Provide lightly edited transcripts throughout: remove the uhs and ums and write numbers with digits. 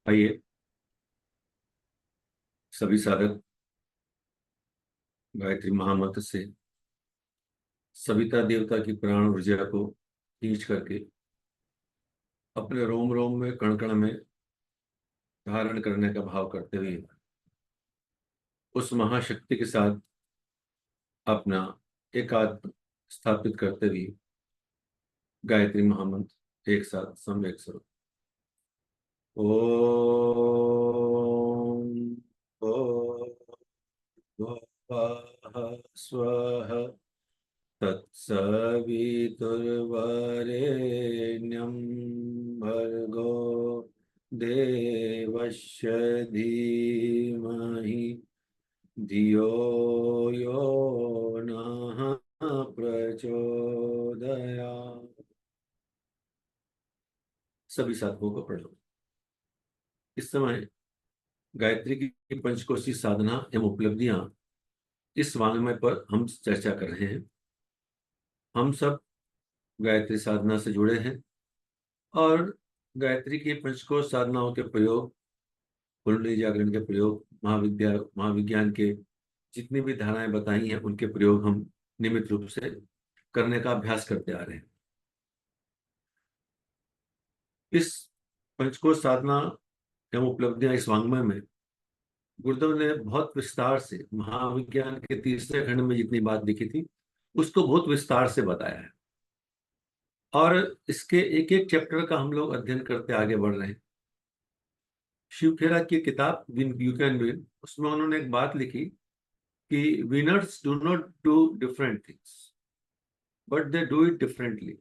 आइए सभी साधक गायत्री महामंत्र से सविता देवता की प्राण ऊर्जा को खींच करके अपने रोम रोम में कण कण में धारण करने का भाव करते हुए उस महाशक्ति के साथ अपना एकात्म स्थापित करते हुए गायत्री महामंत्र एक साथ सम्यक स्वरूप ओम स्वः तत्सवितुर्वरेण्यं भर्गो देवस्य धीमहि धियो यो नः प्रचोदयात्। सभी साधकों को प्रणाम। इस समय गायत्री की पंचकोशी साधना एवं उपलब्धियां इस वाङ्मय पर हम चर्चा कर रहे हैं। हम सब गायत्री साधना से जुड़े हैं और गायत्री की पंचकोश साधनाओं के प्रयोग, कुंडली जागरण के प्रयोग, महाविज्ञान के जितनी भी धाराएं बताई हैं उनके प्रयोग हम नियमित रूप से करने का अभ्यास करते आ रहे हैं। इस पंचकोश साधना एवं उपलब्धियां इस वाङ्मय में गुरुदेव ने बहुत विस्तार से महाविज्ञान के तीसरे खंड में जितनी बात लिखी थी उसको बहुत विस्तार से बताया है और इसके एक एक चैप्टर का हम लोग अध्ययन करते आगे बढ़ रहे हैं। शिव खेरा की किताब विन यू कैन विन, उसमें उन्होंने एक बात लिखी कि winners do not do different things but they do it differently.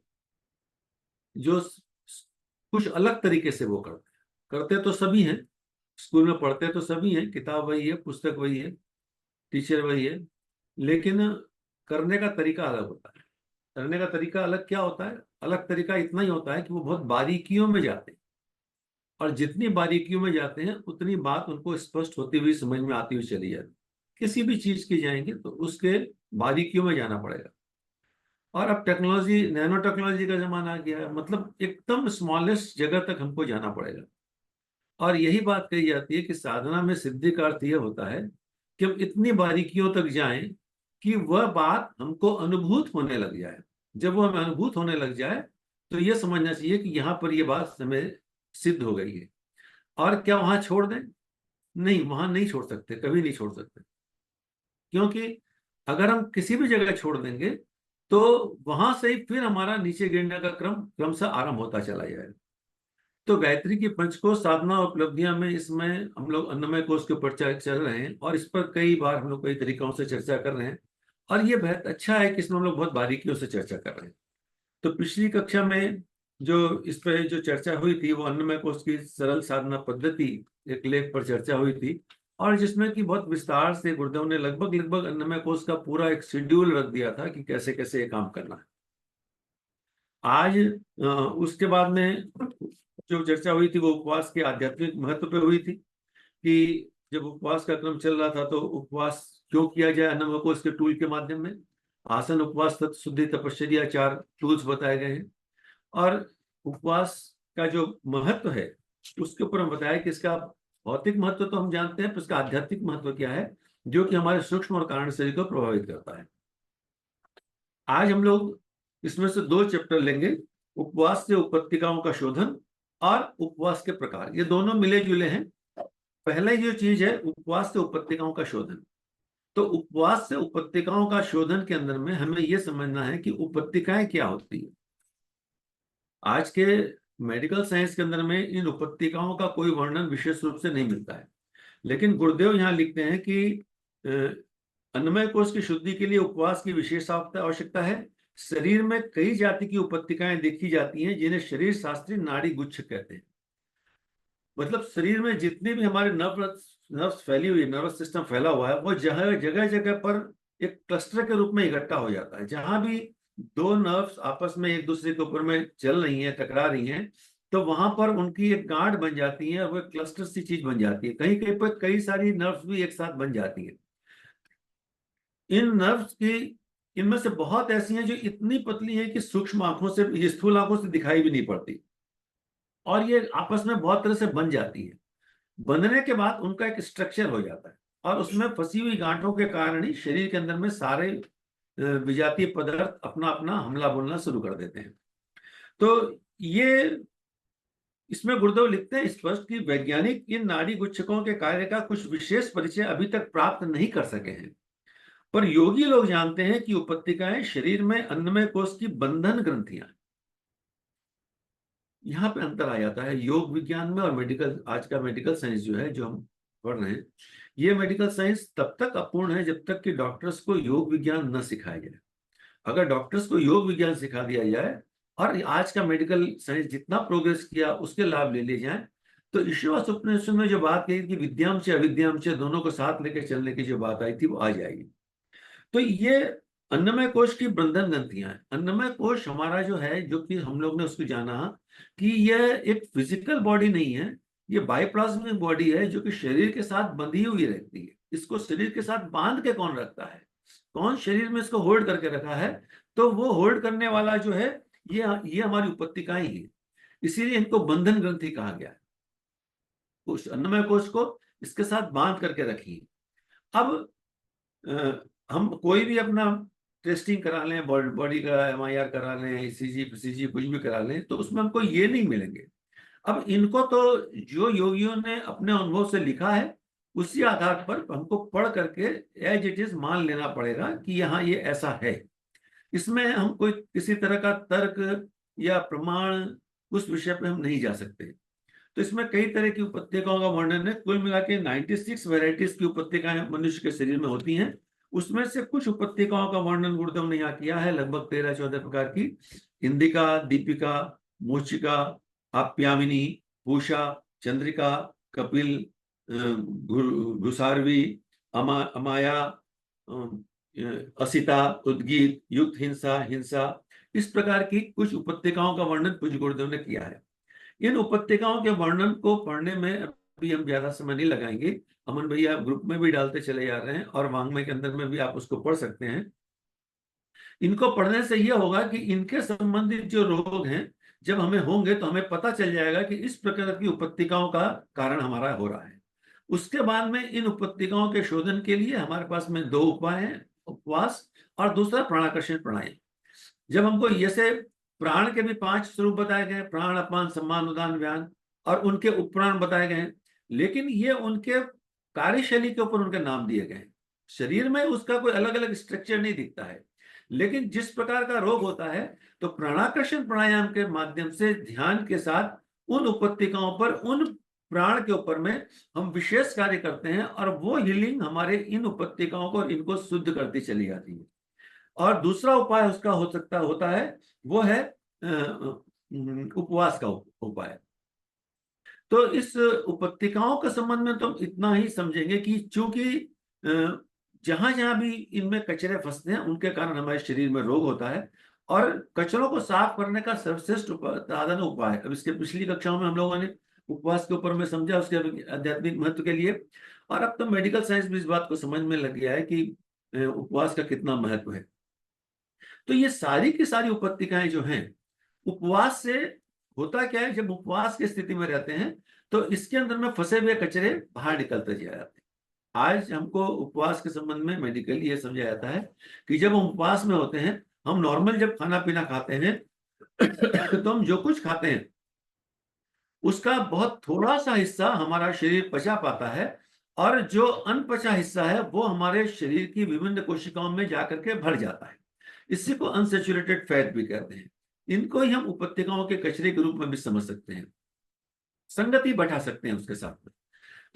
जो कुछ अलग तरीके से वो करते तो सभी हैं, स्कूल में पढ़ते तो सभी हैं, किताब वही है, पुस्तक वही है, टीचर वही है, लेकिन करने का तरीका अलग होता है। करने का तरीका अलग क्या होता है? अलग तरीका इतना ही होता है कि वो बहुत बारीकियों में जाते हैं और जितनी बारीकियों में जाते हैं उतनी बात उनको स्पष्ट होती हुई समझ में आती हुई चली जाती। किसी भी चीज की जाएंगे तो उसके बारीकियों में जाना पड़ेगा। और अब टेक्नोलॉजी, नैनो टेक्नोलॉजी का जमाना आ गया है, मतलब एकदम स्मॉलेस्ट जगह तक हमको जाना पड़ेगा। और यही बात कही जाती है कि साधना में सिद्धि का अर्थ यह होता है कि हम इतनी बारीकियों तक जाएं कि वह बात हमको अनुभूत होने लग जाए। जब वो हमें अनुभूत होने लग जाए तो यह समझना चाहिए कि यहाँ पर यह बात हमें सिद्ध हो गई है। और क्या वहां छोड़ दें? नहीं, वहां नहीं छोड़ सकते, कभी नहीं छोड़ सकते, क्योंकि अगर हम किसी भी जगह छोड़ देंगे तो वहां से ही फिर हमारा नीचे गिरने का क्रमशः आरंभ होता चला जाएगा। तो गायत्री की पंचकोश साधना उपलब्धियां में इसमें हम लोग अन्नमय कोश के ऊपर चल रहे हैं और इस पर कई बार हम लोग कई तरीकों से चर्चा कर रहे हैं और ये बहुत अच्छा है कि इसमें हम लोग बहुत बारीकियों से चर्चा कर रहे हैं। तो पिछली कक्षा में जो इस पर जो चर्चा हुई थी वो अन्नमय कोश की सरल साधना पद्धति एक लेख पर चर्चा हुई थी और जिसमें कि बहुत विस्तार से गुरुदेव ने लगभग अन्नमय कोश का पूरा एक शेड्यूल रख दिया था कि कैसे कैसे ये काम करना है। आज उसके बाद में जो चर्चा हुई थी वो उपवास के आध्यात्मिक महत्व पे हुई थी कि जब उपवास का क्रम चल रहा था तो उपवास क्यों किया जाए। अन्नमय कोश के टूल के माध्यम में आसन, उपवास, शुद्धि, तपश्चर्या 4 टूल्स बताए गए हैं और उपवास का जो महत्व है उसके ऊपर हम बताया कि इसका भौतिक महत्व तो हम जानते हैं, पर इसका आध्यात्मिक महत्व क्या है जो कि हमारे सूक्ष्म और कारण शरीर को प्रभावित करता है। आज हम लोग इसमें से 2 चैप्टर लेंगे, उपवास से उपपत्तिकाओं का शोधन और उपवास के प्रकार। ये दोनों मिले जुले हैं। पहले जो चीज है उपवास से उपपत्तिकाओं का शोधन, तो उपवास से उपपत्तिकाओं का शोधन के अंदर में हमें यह समझना है कि उपपत्तिकाएं क्या होती है। आज के मेडिकल साइंस के अंदर में इन उपपत्तिकाओं का कोई वर्णन विशेष रूप से नहीं मिलता है, लेकिन गुरुदेव यहाँ लिखते हैं कि अन्नमय कोश की शुद्धि के लिए उपवास की विशेष आवश्यकता है। शरीर में कई जाति की उपपत्तिकाएं देखी जाती हैं जिन्हें शरीर शास्त्री नाड़ी गुच्छ कहते हैं। मतलब शरीर में जितने भी हमारे नर्व्स फैली हुई, नर्वस सिस्टम फैला हुआ है, वो जगह जगह पर एक क्लस्टर के रूप में इकट्ठा हो जाता है। जहां भी 2 नर्व्स आपस में एक दूसरे के ऊपर में चल रही हैं, टकरा रही हैं, तो वहां पर उनकी एक गांठ बन जाती है और वो क्लस्टर सी चीज बन जाती है। कहीं कहीं पर कई सारी नर्व्स भी एक साथ बन जाती है। इन नर्व्स की इनमें से बहुत ऐसी हैं जो इतनी पतली है कि सूक्ष्म आंखों से, स्थूल आंखों से दिखाई भी नहीं पड़ती और ये आपस में बहुत तरह से बन जाती है। बंधने के बाद उनका एक स्ट्रक्चर हो जाता है, और उसमें फंसी हुई गांठों के कारण ही शरीर के अंदर में सारे विजातीय पदार्थ अपना अपना हमला बोलना शुरू कर देते हैं। तो ये इसमें गुरुदेव लिखते हैं स्पष्ट कि वैज्ञानिक इन नाड़ी गुच्छकों के कार्य का कुछ विशेष परिचय अभी तक प्राप्त नहीं कर सके हैं, पर योगी लोग जानते हैं कि उपत्तिकाएं शरीर में अन्नमय कोश की बंधन ग्रंथियां। यहाँ पे अंतर आ जाता है योग विज्ञान में और मेडिकल, आज का मेडिकल साइंस जो है, जो हम पढ़ रहे हैं, ये मेडिकल साइंस तब तक अपूर्ण है जब तक कि डॉक्टर्स को योग विज्ञान न सिखाया जाए। अगर डॉक्टर्स को योग विज्ञान सिखा दिया जाए और आज का मेडिकल साइंस जितना प्रोग्रेस किया उसके लाभ ले लिए जाए, तो ईश्वर उपनिषद में जो बात कही कि विद्याम से अविद्याम से दोनों को साथ लेकर चलने की जो बात आई थी वो आ जाएगी। तो ये अन्नमय कोश की बंधन ग्रंथियां हैं। अन्नमय कोश हमारा जो है, जो कि हम लोग ने उसको जाना कि यह एक फिजिकल बॉडी नहीं है, ये बायोप्लाज्मिक बॉडी है जो कि शरीर के साथ बंधी हुई रहती है। इसको शरीर के साथ बांध के कौन रखता है, कौन शरीर में इसको होल्ड करके रखा है? तो वो होल्ड करने वाला जो है, ये हमारी उपत्तिकाएं ही है, इसीलिए इनको बंधन ग्रंथि कहा गया है। उस अन्नमय कोश को इसके साथ बांध करके रखिए। अब हम कोई भी अपना टेस्टिंग करा लें, बॉडी का एमआईआर करा लें, ईसीजी पीसीजी कुछ भी करा लें, तो उसमें हमको ये नहीं मिलेंगे। अब इनको तो जो योगियों ने अपने अनुभव से लिखा है उसी आधार पर हमको पढ़ करके एज इट इज मान लेना पड़ेगा कि यहाँ ये ऐसा है। इसमें हम कोई किसी तरह का तर्क या प्रमाण उस विषय पे हम नहीं जा सकते। तो इसमें कई तरह की उपत्यकाओं का वर्णन है। कुल मिला के 96 वेराइटीज की उपत्यकाएं मनुष्य के शरीर में होती हैं। उसमें से कुछ उपत्यकाओं का वर्णन गुरुदेव ने यहाँ किया है, लगभग 13-14 प्रकार की। इंदिका, दीपिका, मूचिका, आप्यामिनी, पूषा, चंद्रिका, कपिल, घुसारवी, अमाया, असिता, उद्गीत, युक्त हिंसा, हिंसा, इस प्रकार की कुछ उपत्यकाओं का वर्णन पूज्य गुरुदेव ने किया है। इन उपत्यकाओं के वर्णन को पढ़ने में अभी हम ज्यादा समय नहीं लगाएंगे। अमन भैया ग्रुप में भी डालते चले जा रहे हैं और वांग्मय के अंदर में भी आप उसको पढ़ सकते हैं। इनको पढ़ने से यह होगा कि इनके संबंधित जो रोग हैं जब हमें होंगे तो हमें पता चल जाएगा कि इस प्रकार की उपत्यकाओं का कारण हमारा हो रहा है। उसके बाद में इन उपत्यकाओं के शोधन के लिए हमारे पास में 2 उपाय हैं, उपवास और दूसरा प्राणाकर्षण प्राणायाम। जब हमको ये से प्राण के भी 5 स्वरूप बताए गए, प्राण, अपान, सम्मान, उदान, व्यान, और उनके उपप्राण बताए गए, लेकिन ये उनके कार्यशैली के ऊपर उनके नाम दिए गए। शरीर में उसका कोई अलग अलग स्ट्रक्चर नहीं दिखता है, लेकिन जिस प्रकार का रोग होता है तो प्राणाकर्षण प्राणायाम के माध्यम से ध्यान के साथ उन उपत्यकाओं पर, उन प्राण के ऊपर में हम विशेष कार्य करते हैं और वो हीलिंग हमारे इन उपत्यकाओं को, इनको शुद्ध करती चली जाती है। और दूसरा उपाय उसका होता है वो है उपवास का उपाय। तो इस उपत्यकाओं के संबंध में तो हम इतना ही समझेंगे कि चूंकि जहां जहां भी इनमें कचरे फंसते हैं उनके कारण हमारे शरीर में रोग होता है, और कचरों को साफ करने का सर्वश्रेष्ठ साधन उपाय। अब इसके पिछली कक्षाओं में हम लोगों ने उपवास के ऊपर में समझा, उसके आध्यात्मिक महत्व के लिए, और अब तो मेडिकल साइंस भी इस बात को समझ में लग गया है कि उपवास का कितना महत्व है। तो ये सारी की सारी उपत्यकाएं जो हैं, उपवास से होता क्या है, जब उपवास की स्थिति में रहते हैं तो इसके अंदर में फंसे हुए कचरे बाहर निकलते जाते हैं। आज हमको उपवास के संबंध में मेडिकली ये समझाया जाता है कि जब हम उपवास में होते हैं, हम नॉर्मल जब खाना पीना खाते हैं तो हम जो कुछ खाते हैं उसका बहुत थोड़ा सा हिस्सा हमारा शरीर पचा पाता है, और जो अनपचा हिस्सा है वो हमारे शरीर की विभिन्न कोशिकाओं में जाकर के भर जाता है। इसी को अनसेचुरेटेड फैट भी कहते हैं। इनको ही हम उपत्यकाओं के कचरे के रूप में भी समझ सकते हैं, संगति बैठा सकते हैं उसके साथ में।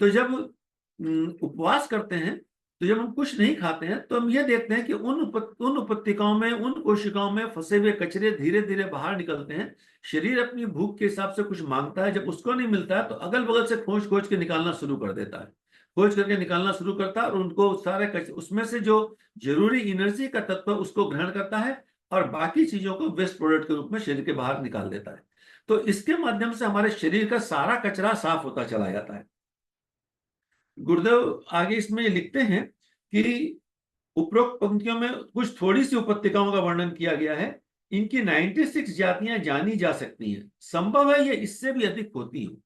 तो जब उपवास करते हैं, तो जब हम कुछ नहीं खाते हैं, तो हम ये देखते हैं कि उन उपत्यकाओं में, उन कोशिकाओं में फंसे हुए कचरे धीरे धीरे बाहर निकलते हैं। शरीर अपनी भूख के हिसाब से कुछ मांगता है, जब उसको नहीं मिलता है तो अगल बगल से खोज खोज के निकालना शुरू कर देता है, खोज करके निकालना शुरू करता है, और उनको सारे उसमें से जो जरूरी एनर्जी का तत्व उसको ग्रहण करता है और बाकी चीजों को वेस्ट प्रोडक्ट के रूप में शरीर के बाहर निकाल देता है। तो इसके माध्यम से हमारे शरीर का सारा कचरा साफ होता चला जाता है। गुरुदेव आगे इसमें लिखते हैं कि उपरोक्त पंक्तियों में कुछ थोड़ी सी उपत्यकाओं का वर्णन किया गया है। इनकी 96 जातियां जानी जा सकती हैं, संभव है ये इससे भी अधिक होती हैं।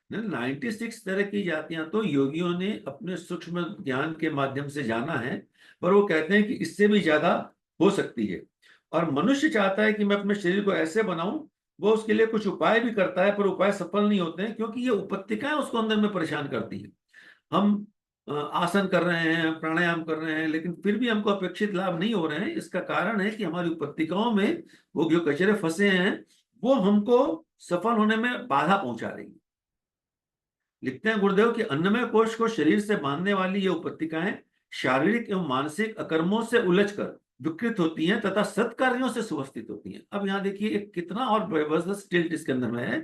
96 तरह की जातियां तो योगियों ने अपने सूक्ष्म ज्ञान के माध्यम से जाना है, पर वो कहते हैं कि इससे भी ज्यादा हो सकती है। और मनुष्य चाहता है कि मैं अपने शरीर को ऐसे बनाऊं, वो उसके लिए कुछ उपाय भी करता है, पर उपाय सफल नहीं होते हैं, क्योंकि ये उपत्यकाएं उसको अंदर में परेशान करती है। हम आसन कर रहे हैं, प्राणायाम कर रहे हैं, लेकिन फिर भी हमको अपेक्षित लाभ नहीं हो रहे हैं। इसका कारण है कि हमारी उपत्यकाओं में वो जो कचरे फंसे हैं, वो हमको सफल होने में बाधा पहुंचा रही है। लिखते हैं गुरुदेव कि अन्नमय कोश को शरीर से बांधने वाली ये उपत्यकाएं शारीरिक एवं मानसिक अकर्मों से उलझकर विकृत होती हैं तथा सत्कार्यों से सुवस्थित होती हैं। अब यहाँ देखिए एक कितना और जबरदस्त टिल्ट इसके अंदर में है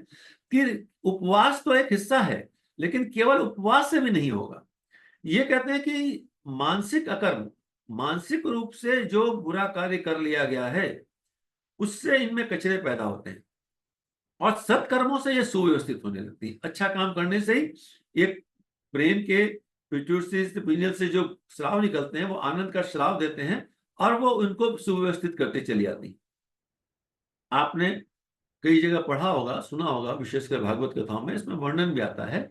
कि उपवास तो एक हिस्सा है, लेकिन केवल उपवास से भी नहीं होगा। ये कहते हैं कि मानसिक अकर्म, मानसिक रूप से जो बुरा कार्य कर लिया गया है, उससे इनमें कचरे पैदा होते हैं, और सत्कर्मों से ये सुव्यवस्थित होने लगती है। अच्छा काम करने से ही एक ब्रेन के पिट्यूटरी से जो स्राव निकलते हैं, वो आनंद का श्राव देते हैं, और वो उनको सुव्यवस्थित करते चली आती है। आपने कई जगह पढ़ा होगा, सुना होगा, विशेषकर भागवत कथाओं में इसमें वर्णन भी आता है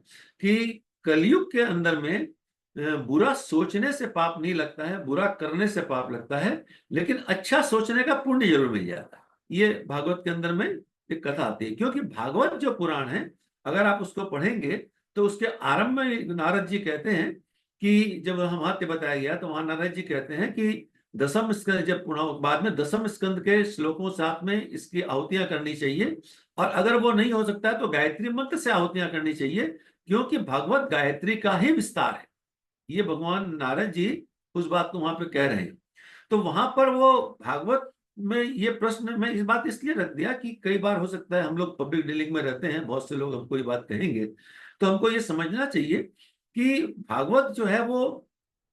कि कलयुग के अंदर में बुरा सोचने से पाप नहीं लगता है, बुरा करने से पाप लगता है, लेकिन अच्छा सोचने का पुण्य जरूर मिल जाता है। ये भागवत के अंदर में एक कथा आती है, क्योंकि भागवत जो पुराण है, अगर आप उसको पढ़ेंगे तो उसके आरंभ में नारद जी कहते हैं कि जब महात्म्य बताया गया तो वहां नारद जी कहते हैं कि दसम स्कंद, जब बाद में दसम स्कंद के श्लोकों साथ में इसकी आहुतियां करनी चाहिए, और अगर वो नहीं हो सकता है तो गायत्री मंत्र से आहुतियां करनी चाहिए, क्योंकि भागवत गायत्री का ही विस्तार है। ये भगवान नारद जी उस बात को वहां पे कह रहे हैं। तो वहां पर वो भागवत में ये प्रश्न, मैं इस बात इसलिए रख दिया कि कई बार हो सकता है हम लोग पब्लिक डीलिंग में रहते हैं, बहुत से लोग हमको ये बात कहेंगे, तो हमको ये समझना चाहिए कि भागवत जो है वो,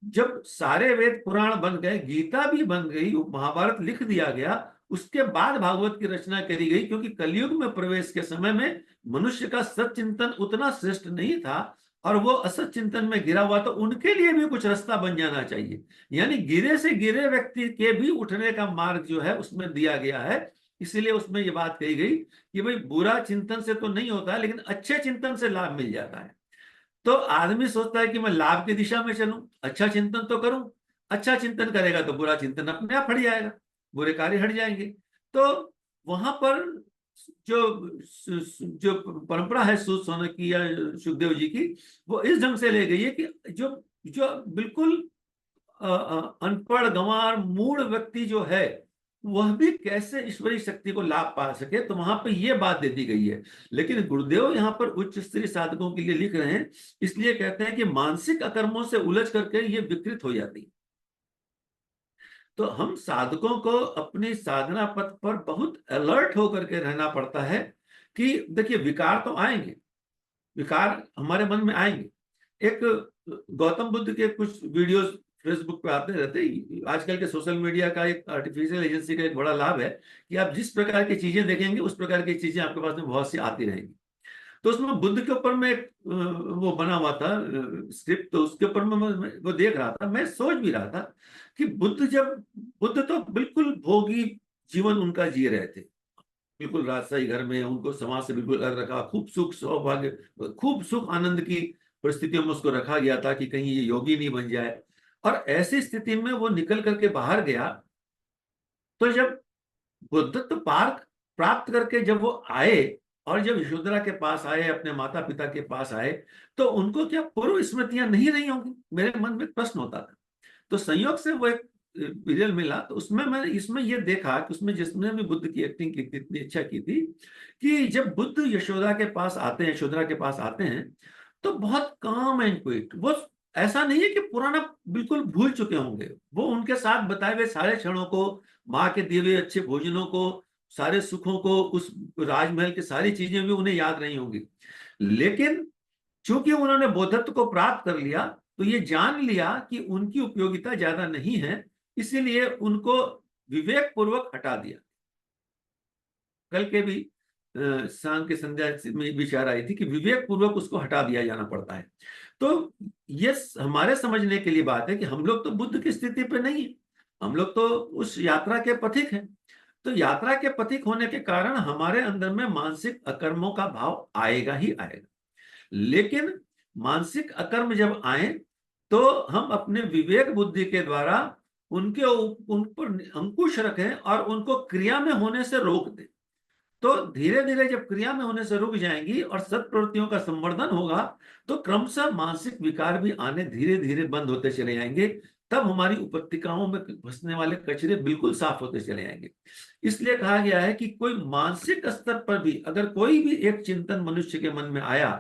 जब सारे वेद पुराण बन गए, गीता भी बन गई, महाभारत लिख दिया गया, उसके बाद भागवत की रचना करी गई, क्योंकि कलयुग में प्रवेश के समय में मनुष्य का सच्चिंतन उतना श्रेष्ठ नहीं था, और वो असत चिंतन में गिरा हुआ, तो उनके लिए भी कुछ रास्ता बन जाना चाहिए। यानी गिरे से गिरे व्यक्ति के भी उठने का मार्ग जो है उसमें दिया गया है। इसीलिए उसमें ये बात कही गई कि भाई बुरा चिंतन से तो नहीं होता है, लेकिन अच्छे चिंतन से लाभ मिल जाता है। तो आदमी सोचता है कि मैं लाभ की दिशा में चलूं, अच्छा चिंतन तो करूं। अच्छा चिंतन करेगा तो बुरा चिंतन अपने आप हट जाएगा, बुरे कार्य हट जाएंगे। तो वहां पर जो जो परंपरा है सूत सोने की या सुखदेव जी की, वो इस ढंग से ले गई है कि जो जो बिल्कुल अनपढ़ गंवार मूढ़ व्यक्ति जो है, वह भी कैसे ईश्वरीय शक्ति को लाभ पा सके, तो वहां पे ये बात दे दी गई है। लेकिन गुरुदेव यहाँ पर उच्च स्तरीय साधकों के लिए लिख रहे हैं, इसलिए कहते हैं कि मानसिक अकर्मों से उलझ करके ये विकृत हो जाती है। तो हम साधकों को अपनी साधना पथ पर बहुत अलर्ट होकर के रहना पड़ता है कि देखिए विकार तो आएंगे, विकार हमारे मन में आएंगे। एक गौतम बुद्ध के कुछ वीडियोस फेसबुक पे आते रहते हैं। आजकल के सोशल मीडिया का एक आर्टिफिशियल एजेंसी का एक बड़ा लाभ है कि आप जिस प्रकार की चीजें देखेंगे उस प्रकार की चीजें आपके पास में बहुत सी आती रहेंगी। तो उसमें बुद्ध के ऊपर में वो बना हुआ था स्क्रिप्ट, तो उसके ऊपर में मैं वो देख रहा था, मैं सोच भी रहा था कि बुद्ध तो बिल्कुल भोगी जीवन उनका जी रहे थे, बिल्कुल राजशाही घर में, उनको समाज से बिल्कुल अलग रखा, खूब सुख सौभाग्य, खूब सुख आनंद की परिस्थितियों में उसको रखा गया था कि कहीं ये योगी नहीं बन जाए। और ऐसी स्थिति में वो निकल करके बाहर गया, तो जब बुद्धत्व पार्क प्राप्त करके जब वो आए, और जब यशोधरा के पास आए, अपने माता पिता के पास आए, तो उनको क्या पूर्व स्मृतियां नहीं रही होंगी? मेरे मन में प्रश्न होता था। तो संयोग से वो एक सीरियल मिला, तो उसमें मैंने इसमें ये देखा कि उसमें जिसने भी बुद्ध की एक्टिंग की थी, इतनी अच्छा की थी कि जब बुद्ध यशोदा के पास आते हैं, यशोधरा के पास आते हैं, तो बहुत काम एंड क्विट। वो ऐसा नहीं है कि पुराना बिल्कुल भूल चुके होंगे, वो उनके साथ बताए हुए सारे क्षणों को, माँ के दिए हुए अच्छे भोजनों को, सारे सुखों को, उस राजमहल की सारी चीजें भी उन्हें याद नहीं होंगी। लेकिन चूंकि उन्होंने बौद्धत्व को प्राप्त कर लिया, तो ये जान लिया कि उनकी उपयोगिता ज्यादा नहीं है, इसीलिए उनको विवेक पूर्वक हटा दिया। कल के भी शाम के संध्या में विचार आई थी कि विवेक पूर्वक उसको हटा दिया जाना पड़ता है। तो ये हमारे समझने के लिए बात है कि हम लोग तो बुद्ध की स्थिति पे नहीं है, हम लोग तो उस यात्रा के पथिक हैं। तो यात्रा के पथिक होने के कारण हमारे अंदर में मानसिक अकर्मों का भाव आएगा ही आएगा। लेकिन मानसिक अकर्म जब आए तो हम अपने विवेक बुद्धि के द्वारा उन पर अंकुश रखें और उनको क्रिया में होने से रोक दें। तो धीरे धीरे जब क्रिया में होने से रुक जाएंगी और सत्प्रवृत्तियों का संवर्धन होगा तो क्रमशः मानसिक विकार भी आने धीरे धीरे बंद होते चले जाएंगे। तब हमारी उपत्यकाओं में फंसने वाले कचरे बिल्कुल साफ होते चले जाएंगे। इसलिए कहा गया है कि कोई मानसिक स्तर पर भी अगर कोई भी एक चिंतन मनुष्य के मन में आया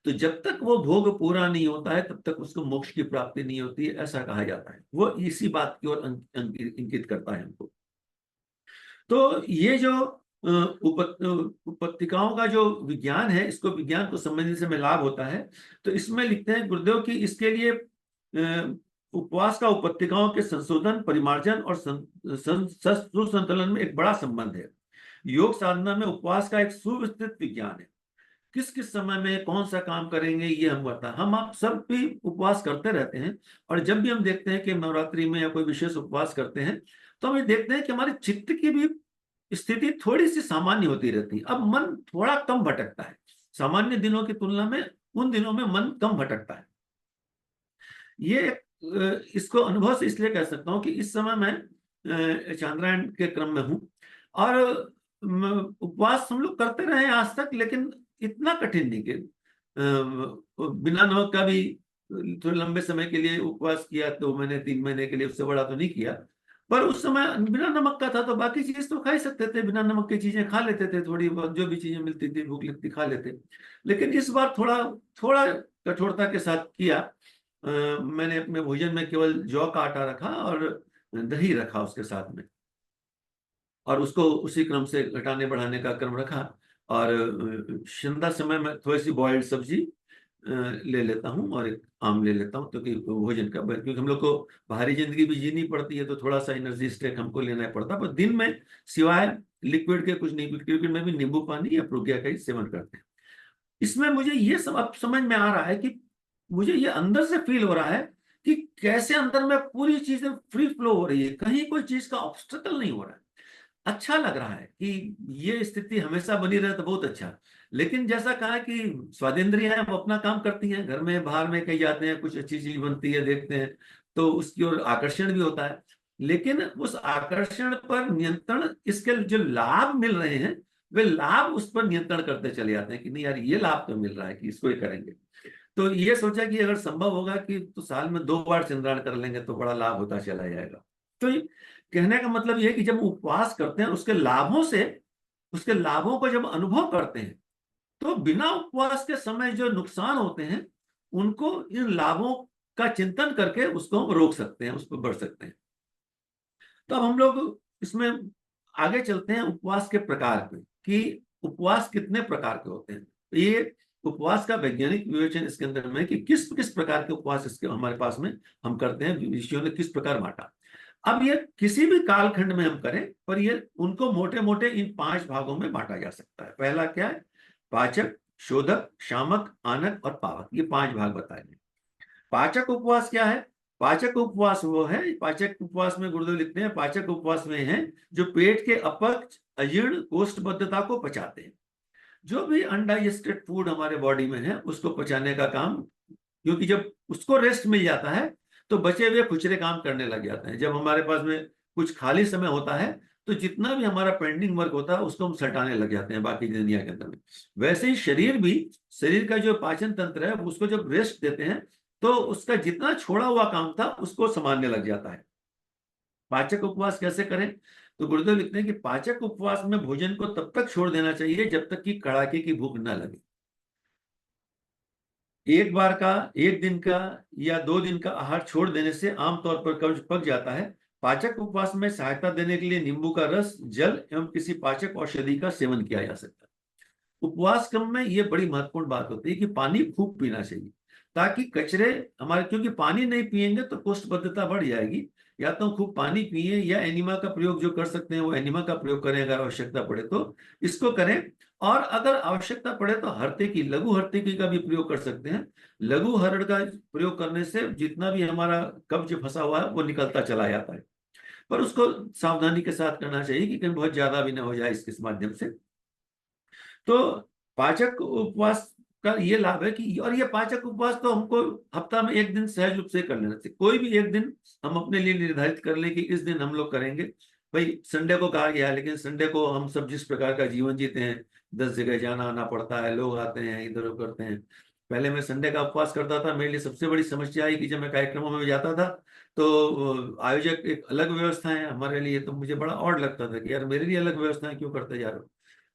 तो जब तक वो भोग पूरा नहीं होता है तब तक उसको मोक्ष की प्राप्ति नहीं होती है, ऐसा कहा जाता है। वो इसी बात की ओर इंगित करता है हमको। तो ये जो उपपत्तिकाओं का जो विज्ञान है, इसको विज्ञान को समझने से हमें लाभ होता है। तो इसमें लिखते हैं गुरुदेव कि इसके लिए उपवास का उपपत्तिकाओं के संशोधन, परिमार्जन और सुसंतुलन में एक बड़ा संबंध है। योग साधना में उपवास का एक सुविस्तृत विज्ञान है। किस किस समय में कौन सा काम करेंगे ये हम बता, हम आप सब भी उपवास करते रहते हैं। और जब भी हम देखते हैं कि नवरात्रि में या कोई विशेष उपवास करते हैं तो हम ये देखते हैं कि हमारे चित्त की भी स्थिति थोड़ी सी सामान्य होती रहती है। अब मन थोड़ा कम भटकता है, सामान्य दिनों की तुलना में उन दिनों में मन कम भटकता है। ये इसको अनुभव से इसलिए कह सकता हूं कि इस समय मैं चांद्रायण के क्रम में हूं और उपवास हम लोग करते रहे आज तक, लेकिन इतना कठिन नहीं कि बिना नमक का भी थोड़े लंबे समय के लिए उपवास किया, 2 महीने 3 महीने के लिए, उससे बड़ा तो नहीं किया। पर उस समय बिना नमक का था तो बाकी चीज तो खा ही सकते थे, बिना नमक की चीजें खा लेते थे, थोड़ी बहुत जो भी चीजें मिलती थी भूख लगती खा लेते। लेकिन इस बार थोड़ा थोड़ा कठोरता के साथ किया। मैंने अपने भोजन में केवल जौ का आटा रखा और दही रखा उसके साथ में, और उसको उसी क्रम से घटाने बढ़ाने का क्रम रखा। और संध्या समय में थोड़ी सी बॉइल्ड सब्जी ले लेता हूँ और एक आम ले लेता हूँ, क्योंकि भोजन का, क्योंकि हम लोग को बाहरी जिंदगी भी जीनी पड़ती है तो थोड़ा सा एनर्जी स्टेक हमको लेना पड़ता है। पर दिन में सिवाय लिक्विड के कुछ नहीं, लिक्विड में भी नींबू पानी या प्रोगिया का ही सेवन करते हैं। इसमें मुझे ये सब अब समझ में आ रहा है कि मुझे ये अंदर से फील हो रहा है कि कैसे अंदर में पूरी चीजें फ्री फ्लो हो रही है, कहीं कोई चीज का ऑब्स्टेकल नहीं हो रहा है। अच्छा लग रहा है कि ये स्थिति हमेशा बनी रहे तो बहुत अच्छा। लेकिन जैसा कहा कि स्वादेंद्रियां हैं वो अपना काम करती हैं, घर में बाहर में कहीं जाते हैं, कुछ अच्छी चीज बनती है देखते हैं तो उसकी ओर आकर्षण भी होता है। लेकिन उस आकर्षण पर नियंत्रण, इसके जो लाभ मिल रहे हैं वे लाभ उस पर नियंत्रण करते चले जाते हैं कि नहीं यार ये लाभ तो मिल रहा है कि इसको ही करेंगे। तो ये सोचा कि अगर संभव होगा कि तो साल में 2 बार चंद्रायण कर लेंगे तो बड़ा लाभ होता चला जाएगा। तो कहने का मतलब यह है कि जब उपवास करते हैं उसके लाभों को जब अनुभव करते हैं तो बिना उपवास के समय जो नुकसान होते हैं उनको इन लाभों का चिंतन करके उसको हम रोक सकते हैं, उस पर बढ़ सकते हैं। तो अब हम लोग इसमें आगे चलते हैं उपवास के प्रकार पे कि उपवास कितने प्रकार के होते हैं। तो ये उपवास का वैज्ञानिक विवेचन इसके अंदर में कि किस किस प्रकार के उपवास इसके हमारे पास में हम करते हैं, ऋषियों ने किस प्रकार बांटा। अब ये किसी भी कालखंड में हम करें पर ये उनको मोटे मोटे इन 5 भागों में बांटा जा सकता है। पहला क्या है? पाचक, शोधक, शामक, आनक और पावक, ये 5 भाग बताए गए। पाचक उपवास क्या है? पाचक उपवास वो है, पाचक उपवास में गुरुदेव लिखते हैं पाचक उपवास में है जो पेट के अपच, अजीर्ण, कोष्ठबद्धता को पचाते हैं। जो भी अनडाइजेस्टेड फूड हमारे बॉडी में है उसको पचाने का काम, क्योंकि जब उसको रेस्ट मिल जाता है तो बचे हुए खुचरे काम करने लग जाते हैं। जब हमारे पास में कुछ खाली समय होता है तो जितना भी हमारा पेंडिंग वर्क होता है उसको हम सटाने लग जाते हैं बाकी दुनिया के अंदर में। वैसे ही शरीर भी, शरीर का जो पाचन तंत्र है उसको जब रेस्ट देते हैं तो उसका जितना छोड़ा हुआ काम था उसको संभालने लग जाता है। पाचक उपवास कैसे करें? तो गुरुदेव लिखते हैं कि पाचक उपवास में भोजन को तब तक छोड़ देना चाहिए जब तक कि कड़ाके की भूख न लगे। एक बार का, एक दिन का या 2 दिन का आहार छोड़ देने से आमतौर पर कब्ज पक जाता है। पाचक उपवास में सहायता देने के लिए नींबू का रस, जल एवं किसी पाचक औषधि का सेवन किया जा सकता है। उपवास क्रम में यह बड़ी महत्वपूर्ण बात होती है कि पानी खूब पीना चाहिए ताकि कचरे हमारे, क्योंकि पानी नहीं पिएंगे तो कोष्ठबद्धता बढ़ जाएगी। या तो खूब पानी पिए या एनिमा का प्रयोग जो कर सकते हैं वो एनिमा का प्रयोग करें अगर आवश्यकता पड़े तो इसको करें। और अगर आवश्यकता पड़े तो हर्ते की, लघु हर्ते की का भी प्रयोग कर सकते हैं। लघु हरड़ का प्रयोग करने से जितना भी हमारा कब्ज फंसा हुआ है वो निकलता चला जाता है। पर उसको सावधानी के साथ करना चाहिए कि कहीं बहुत ज्यादा भी ना हो जाए इसके माध्यम से। तो पाचक उपवास का ये लाभ है कि, और ये पाचक उपवास तो हमको हफ्ता में एक दिन सहज रूप से कर लेना चाहिए। कोई भी एक दिन हम अपने लिए निर्धारित कर लें कि इस दिन हम लोग करेंगे। भाई संडे को कहा गया है, लेकिन संडे को हम सब जिस प्रकार का जीवन जीते हैं, 10 जगह जाना आना पड़ता है, लोग आते हैं इधर उधर करते हैं। पहले मैं संडे का उपवास करता था, मेरे लिए सबसे बड़ी समस्या आई कि जब मैं कार्यक्रमों में जाता था तो आयोजक एक अलग व्यवस्था है हमारे लिए, तो मुझे बड़ा ऑड लगता था कि यार मेरे लिए अलग व्यवस्था है, क्यों करते जा रहे हो।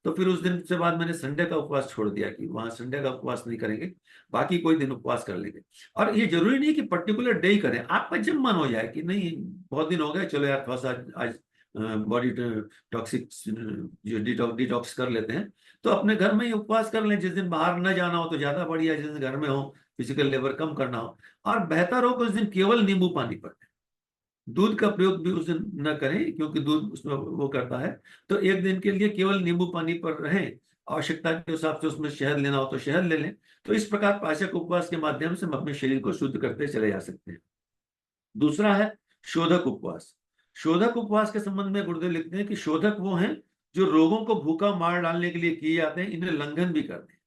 तो फिर उस दिन से बाद मैंने संडे का उपवास छोड़ दिया कि वहां संडे का उपवास नहीं करेंगे, बाकी कोई दिन उपवास कर लेंगे। और ये जरूरी नहीं कि पर्टिकुलर डे ही करें, आपका जब मन हो जाए कि नहीं बहुत दिन हो गए, चलो यार थोड़ा सा आज बॉडी टॉक्सिक जो डिटॉक्स कर लेते हैं, तो अपने घर में ही उपवास कर लें। जिस दिन बाहर न जाना हो तो ज्यादा बढ़िया, जिस दिन घर में हो, फिजिकल लेबर कम करना हो, और बेहतर हो कि उस दिन केवल नींबू पानी पर, दूध का प्रयोग भी उस दिन न करें क्योंकि दूध उसमें वो करता है। तो एक दिन के लिए केवल नींबू पानी पर रहें, आवश्यकता के हिसाब से उसमें शहद लेना हो तो शहद ले लें। तो इस प्रकार पाचक उपवास के माध्यम से हम अपने शरीर को शुद्ध करते चले जा सकते हैं। दूसरा है शोधक उपवास। शोधक उपवास के संबंध में गुरुदेव लिखते हैं कि शोधक वो हैं जो रोगों को भूखा मार डालने के लिए किए जाते हैं, इन्हें लंघन भी करते हैं।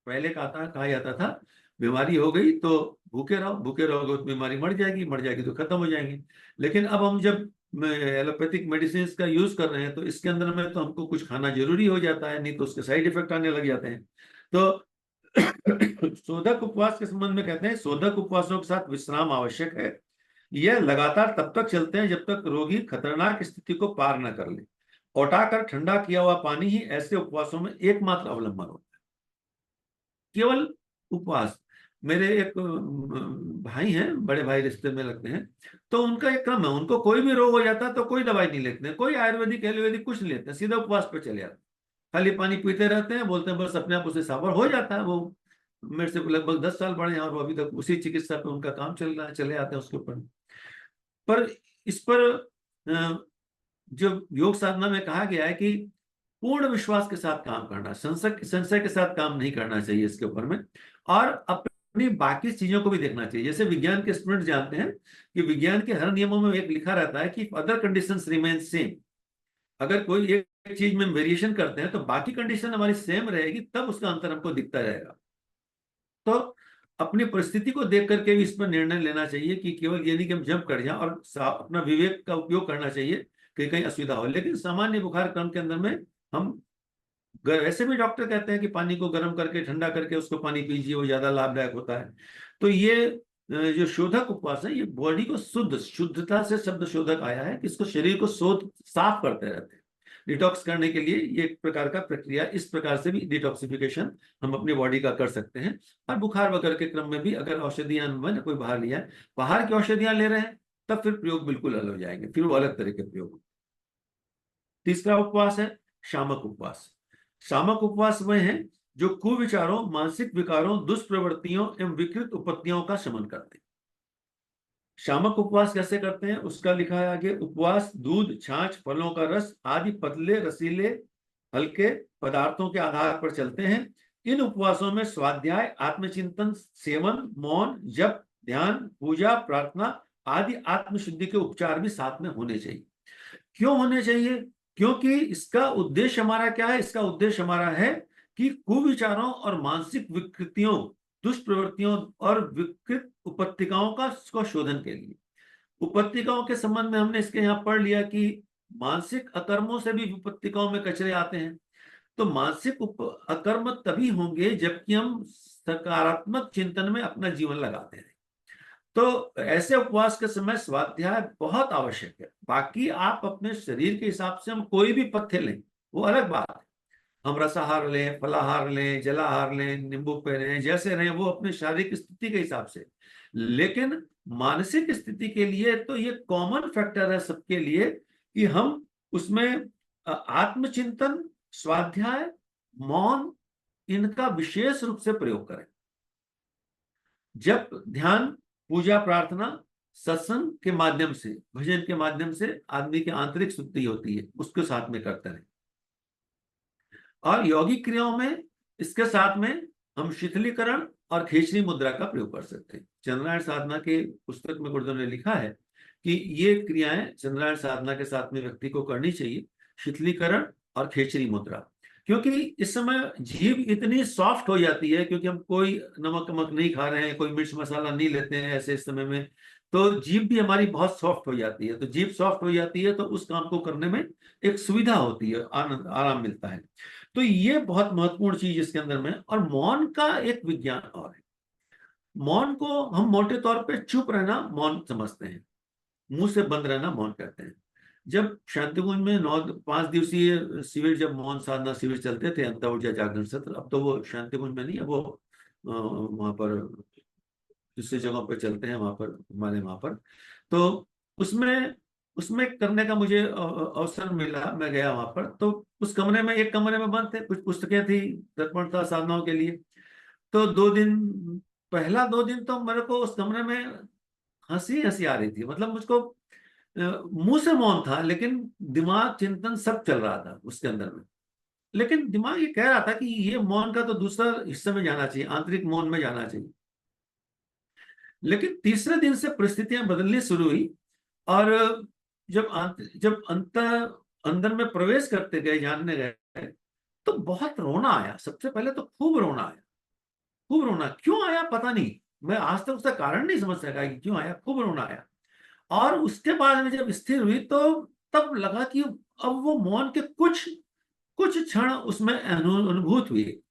पहले कहा जाता था बीमारी हो गई तो भूखे रहो, भूखे रहोगे तो बीमारी मर जाएगी, मर जाएगी तो खत्म हो जाएंगी। लेकिन अब हम जब एलोपैथिक मेडिसिन का यूज कर रहे हैं तो इसके अंदर में तो हमको कुछ खाना जरूरी हो जाता है, नहीं तो उसके साइड इफेक्ट आने लग जाते हैं। तो शोधक उपवास के संबंध में कहते हैं शोधक उपवासों के साथ विश्राम आवश्यक है। यह लगातार तब तक चलते हैं जब तक रोगी खतरनाक स्थिति को पार न कर ले। उठाकर ठंडा किया हुआ पानी ही ऐसे उपवासों में एकमात्र अवलंबन होता है। केवल उपवास। मेरे एक भाई हैं, बड़े भाई रिश्ते में लगते हैं, तो उनका एक क्रम है, उनको कोई भी रोग हो जाता है तो कोई दवाई नहीं लेते हैं, कोई आयुर्वेदिक एलोपैथिक कुछ नहीं लेते हैं, सीधा उपवास पे चले जाते हैं। खाली पानी पीते रहते हैं, बोलते हैं बस अपने आप उसे सावर हो जाता है। वो मेरे से लगभग 10 साल बड़े हैं और वो अभी तक उसी चिकित्सा पे उनका काम चल रहा है, चले आते हैं उसके ऊपर। पर इस पर जो योग साधना में कहा गया है कि पूर्ण विश्वास के साथ काम करना, संशय के साथ काम नहीं करना चाहिए इसके ऊपर में, और अपनी बाकी चीजों को भी देखना चाहिए। जैसे विज्ञान के स्टूडेंट जानते हैं कि विज्ञान के हर नियमों में एक लिखा रहता है कि अदर कंडीशंस रिमेन सेम। अगर कोई एक चीज में वेरिएशन करते हैं तो बाकी कंडीशन हमारी सेम रहेगी, तब उसका अंतर हमको दिखता रहेगा। तो अपनी परिस्थिति को देख करके भी इस पर निर्णय लेना चाहिए कि केवल ये नहीं कि हम जंप कर जाएं, और अपना विवेक का उपयोग करना चाहिए कि कहीं असुविधा हो। लेकिन सामान्य बुखार क्रम के अंदर में हम वैसे भी डॉक्टर कहते हैं कि पानी को गर्म करके ठंडा करके उसको पानी पीजिए, वो ज्यादा लाभदायक होता है। तो ये जो शोधक उपवास है, ये बॉडी को शुद्धता से शब्द शोधक आया है कि इसको शरीर को साफ करते रहते हैं, डिटॉक्स करने के लिए। ये एक प्रकार का प्रक्रिया, इस प्रकार से भी डिटॉक्सिफिकेशन हम अपनी बॉडी का कर सकते हैं। और बुखार वगैरह के क्रम में भी अगर औषधियां कोई बाहर लिया है, बाहर की औषधियां ले रहे हैं, तब फिर प्रयोग बिल्कुल अलग हो जाएंगे, फिर वो अलग तरह के प्रयोग। तीसरा उपवास है शामक उपवास। शामक उपवास वह हैं जो कुविचारों, मानसिक विकारों, दुष्प्रवृत्तियों एवं विकृत उपत्तियों का शमन करते हैं। शामक उपवास कैसे करते हैं उसका लिखा है आगे। उपवास दूध, छाछ, फलों का रस आदि पतले, रसीले, हल्के पदार्थों के आधार पर चलते हैं। इन उपवासों में स्वाध्याय, आत्मचिंतन, सेवन, मौन, जप, ध्यान, पूजा, प्रार्थना आदि आत्मशुद्धि के उपचार भी साथ में होने चाहिए। क्यों होने चाहिए? क्योंकि इसका उद्देश्य हमारा क्या है? इसका उद्देश्य हमारा है कि कुविचारों और मानसिक विकृतियों, दुष्प्रवृत्तियों और विकृत उपत्तिकाओं का शोधन के लिए। उपत्तिकाओं के संबंध में हमने इसके यहाँ पढ़ लिया कि मानसिक अकर्मों से भी उपत्तिकाओं में कचरे आते हैं। तो मानसिक अकर्म तभी होंगे जबकि हम सकारात्मक चिंतन में अपना जीवन लगाते हैं। तो ऐसे उपवास के समय स्वाध्याय बहुत आवश्यक है। बाकी आप अपने शरीर के हिसाब से हम कोई भी पथ्य लें, वो अलग बात है। हम रसाहार लें, फलाहार लें, जलाहार लें, नींबू पे रहें, जैसे रहें, वो अपने शारीरिक स्थिति के हिसाब से। लेकिन मानसिक स्थिति के लिए तो ये कॉमन फैक्टर है सबके लिए कि हम उसमें आत्मचिंतन, स्वाध्याय, मौन, इनका विशेष रूप से प्रयोग करें। जब ध्यान, पूजा, प्रार्थना, सत्संग के माध्यम से, भजन के माध्यम से आदमी की आंतरिक शुद्धि होती है, उसके साथ में करते रहे। और यौगिक क्रियाओं में इसके साथ में हम शिथिलीकरण और खेचरी मुद्रा का प्रयोग कर सकते हैं। चंद्रायण साधना के पुस्तक में गुरुदेव ने लिखा है कि ये क्रियाएं चंद्रायण साधना के साथ में व्यक्ति को करनी चाहिए, शिथिलीकरण और खेचरी मुद्रा। क्योंकि इस समय जीभ इतनी सॉफ्ट हो जाती है, क्योंकि हम कोई नमक वमक नहीं खा रहे हैं, कोई मिर्च मसाला नहीं लेते हैं ऐसे इस समय में, तो जीभ भी हमारी बहुत सॉफ्ट हो जाती है। तो जीभ सॉफ्ट हो जाती है तो उस काम को करने में एक सुविधा होती है, आनंद आराम मिलता है। तो ये बहुत महत्वपूर्ण चीज इसके अंदर में। और मौन का एक विज्ञान और है। मौन को हम मोटे तौर पे चुप रहना मौन समझते हैं, मुंह से बंद रहना मौन कहते हैं। जब शांतिकुंज में 5 दिवसीय शिविर, जब मौन साधना शिविर चलते थे, अंतर ऊर्जा जागरण सत्र, अब तो वो शांतिकुंज में नहीं है, वो वहां पर दूसरी जगहों पर चलते हैं, वहां पर हमारे वहां पर। तो उसमें उसमें करने का मुझे अवसर मिला, मैं गया वहां पर। तो उस कमरे में, एक कमरे में बंद थे, कुछ पुस्तकें थी, दर्पण था साधनाओं के लिए। तो 2 दिन, पहला 2 दिन तो मेरे को उस कमरे में हंसी हंसी आ रही थी। मतलब मुझको मुंह से मौन था, लेकिन दिमाग चिंतन सब चल रहा था उसके अंदर में। लेकिन दिमाग ये कह रहा था कि ये मौन का तो दूसरा हिस्से में जाना चाहिए, आंतरिक मौन में जाना चाहिए। लेकिन तीसरे दिन से परिस्थितियां बदलनी शुरू हुई। और जब अंदर में प्रवेश करते गए, जानने गए, तो बहुत रोना आया। सबसे पहले तो खूब रोना आया, खूब रोना। क्यों आया पता नहीं, मैं आज तक उसका कारण नहीं समझ सका कि क्यों आया, खूब रोना आया। और उसके बाद में जब स्थिर हुई, तो तब लगा कि अब वो मौन के कुछ कुछ क्षण उसमें अनुभूत हुई।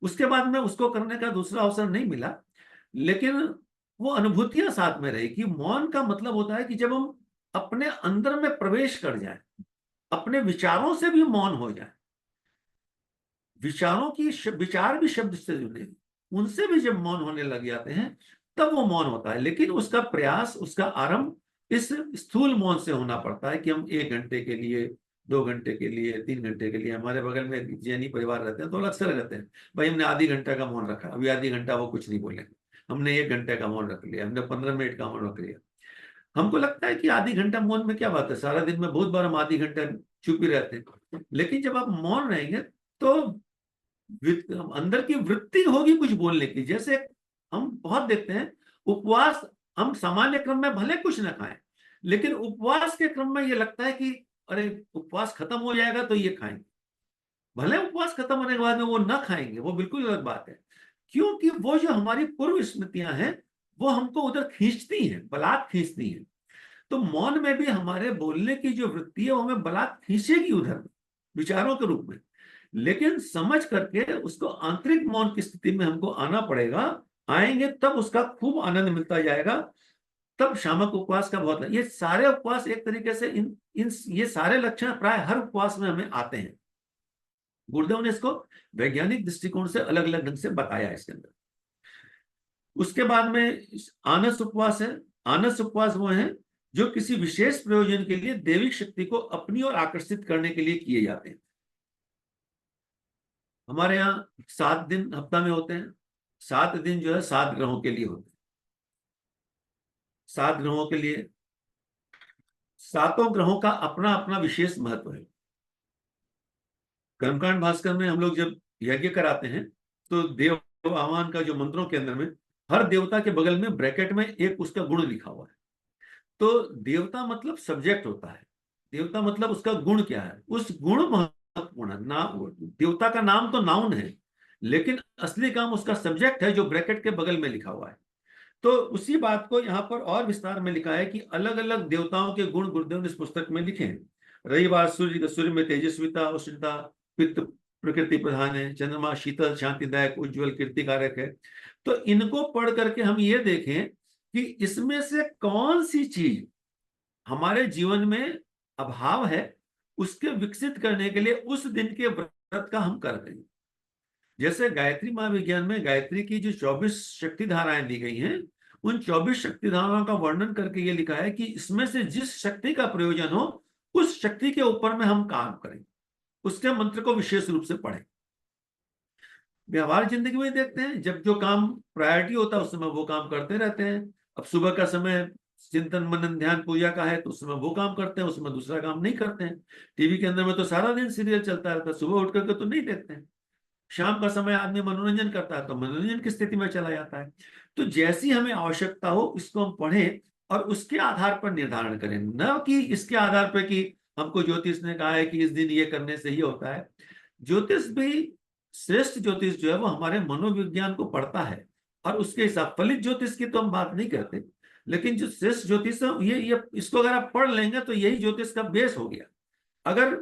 उसके बाद में उसको करने का दूसरा अवसर नहीं मिला, लेकिन वो अनुभूतियां साथ में रही कि मौन का मतलब होता है कि जब हम अपने अंदर में प्रवेश कर जाए, अपने विचारों से भी मौन हो जाए। विचार भी शब्द से जुड़े, उनसे भी जब मौन होने लग जाते हैं, तब वो मौन होता है। लेकिन उसका प्रयास, उसका आरंभ इस स्थूल मौन से होना पड़ता है कि हम 1 घंटे के लिए, 2 घंटे के लिए, 3 घंटे के लिए, हमारे बगल में जैनी परिवार रहते हैं तो अक्सर रहते हैं, भाई हमने आधी घंटा का मौन रखा, अभी आधी घंटा वो कुछ नहीं बोलेंगे, हमने 1 घंटे का मौन रख लिया, हमने 15 मिनट का मौन रख लिया। हमको लगता है कि आधी घंटा मौन में क्या बात है, सारा दिन में बहुत बार हम आधी घंटा चुप ही रहते हैं। लेकिन जब आप मौन रहेंगे, तो अंदर की वृत्ति होगी कुछ बोलने की। जैसे हम बहुत देखते हैं, उपवास, हम सामान्य क्रम में भले कुछ ना खाएं, लेकिन उपवास के क्रम में ये लगता है कि अरे उपवास खत्म हो जाएगा तो ये खाएंगे। भले उपवास खत्म होने के बाद में वो ना खाएंगे, वो बिल्कुल अलग बात है। क्योंकि वो जो हमारी पूर्व स्मृतियां हैं, वो हमको उधर खींचती हैं, बलात् खींचती हैं। तो मौन में भी हमारे बोलने की जो वृत्ति है, वो हमें बलात् खींचेगी उधर, विचारों के रूप में। लेकिन समझ करके उसको आंतरिक मौन की स्थिति में हमको आना पड़ेगा। आएंगे तब उसका खूब आनंद मिलता जाएगा। तब शामक उपवास का बहुत, ये सारे उपवास एक तरीके से, इन इन ये सारे लक्षण प्राय हर उपवास में हमें आते हैं। गुरुदेव ने इसको वैज्ञानिक दृष्टिकोण से अलग अलग ढंग से बताया इसके अंदर। उसके बाद में आनस उपवास है। आनस उपवास वो है जो किसी विशेष प्रयोजन के लिए दैविक शक्ति को अपनी ओर आकर्षित करने के लिए किए जाते हैं। हमारे यहाँ 7 दिन हफ्ता में होते हैं। 7 दिन जो है 7 ग्रहों के लिए होते हैं। 7 ग्रहों के लिए, सातों ग्रहों का अपना अपना विशेष महत्व है। कर्मकांड भास्कर में हम लोग जब यज्ञ कराते हैं, तो देव आह्वान का जो मंत्रों के अंदर में, हर देवता के बगल में ब्रैकेट में एक उसका गुण लिखा हुआ है। तो देवता मतलब सब्जेक्ट होता है, देवता मतलब उसका गुण क्या है, उस गुण महत्वपूर्ण है ना। देवता का नाम तो नाउन है, लेकिन असली काम उसका सब्जेक्ट है, जो ब्रैकेट के बगल में लिखा हुआ है। तो उसी बात को यहाँ पर और विस्तार में लिखा है कि अलग अलग देवताओं के गुण गुरुदेव ने इस पुस्तक में लिखे हैं। रही बात सूर्य, सूर्य में तेजस्विता, उष्णता, पित्त प्रकृति प्रधान है, चंद्रमा शीतल शांतिदायक उज्ज्वल कीर्तिकारक है। तो इनको पढ़ करके हम ये देखें कि इसमें से कौन सी चीज हमारे जीवन में अभाव है, उसके विकसित करने के लिए उस दिन के व्रत का हम कर रहे हैं। जैसे गायत्री महाविज्ञान में गायत्री की जो 24 शक्ति धाराएं दी गई हैं, उन 24 शक्ति धाराओं का वर्णन करके ये लिखा है कि इसमें से जिस शक्ति का प्रयोजन हो, उस शक्ति के ऊपर में हम काम करें, उसके मंत्र को विशेष रूप से पढ़ें। व्यवहार जिंदगी में देखते हैं, जब जो काम प्रायोरिटी होता है उस समय वो काम करते रहते हैं। अब सुबह का समय चिंतन मनन ध्यान पूजा का है, तो उस समय वो काम करते हैं, उस समय दूसरा काम नहीं करते हैं। टीवी के अंदर में तो सारा दिन सीरियल चलता रहता है, सुबह उठ करके तो नहीं देखते हैं। शाम का समय आदमी मनोरंजन करता है, तो मनोरंजन की स्थिति में चला जाता है। तो जैसी हमें आवश्यकता हो, इसको हम पढ़ें और उसके आधार पर निर्धारण करें, न कि इसके आधार पर कि हमको ज्योतिष ने कहा है कि इस दिन ये करने से ही होता है। ज्योतिष भी, श्रेष्ठ ज्योतिष जो है वो हमारे मनोविज्ञान को पढ़ता है, और उसके हिसाब, फलित ज्योतिष की तो हम बात नहीं करते, लेकिन जो श्रेष्ठ ज्योतिष है ये इसको अगर आप पढ़ लेंगे तो यही ज्योतिष का बेस हो गया। अगर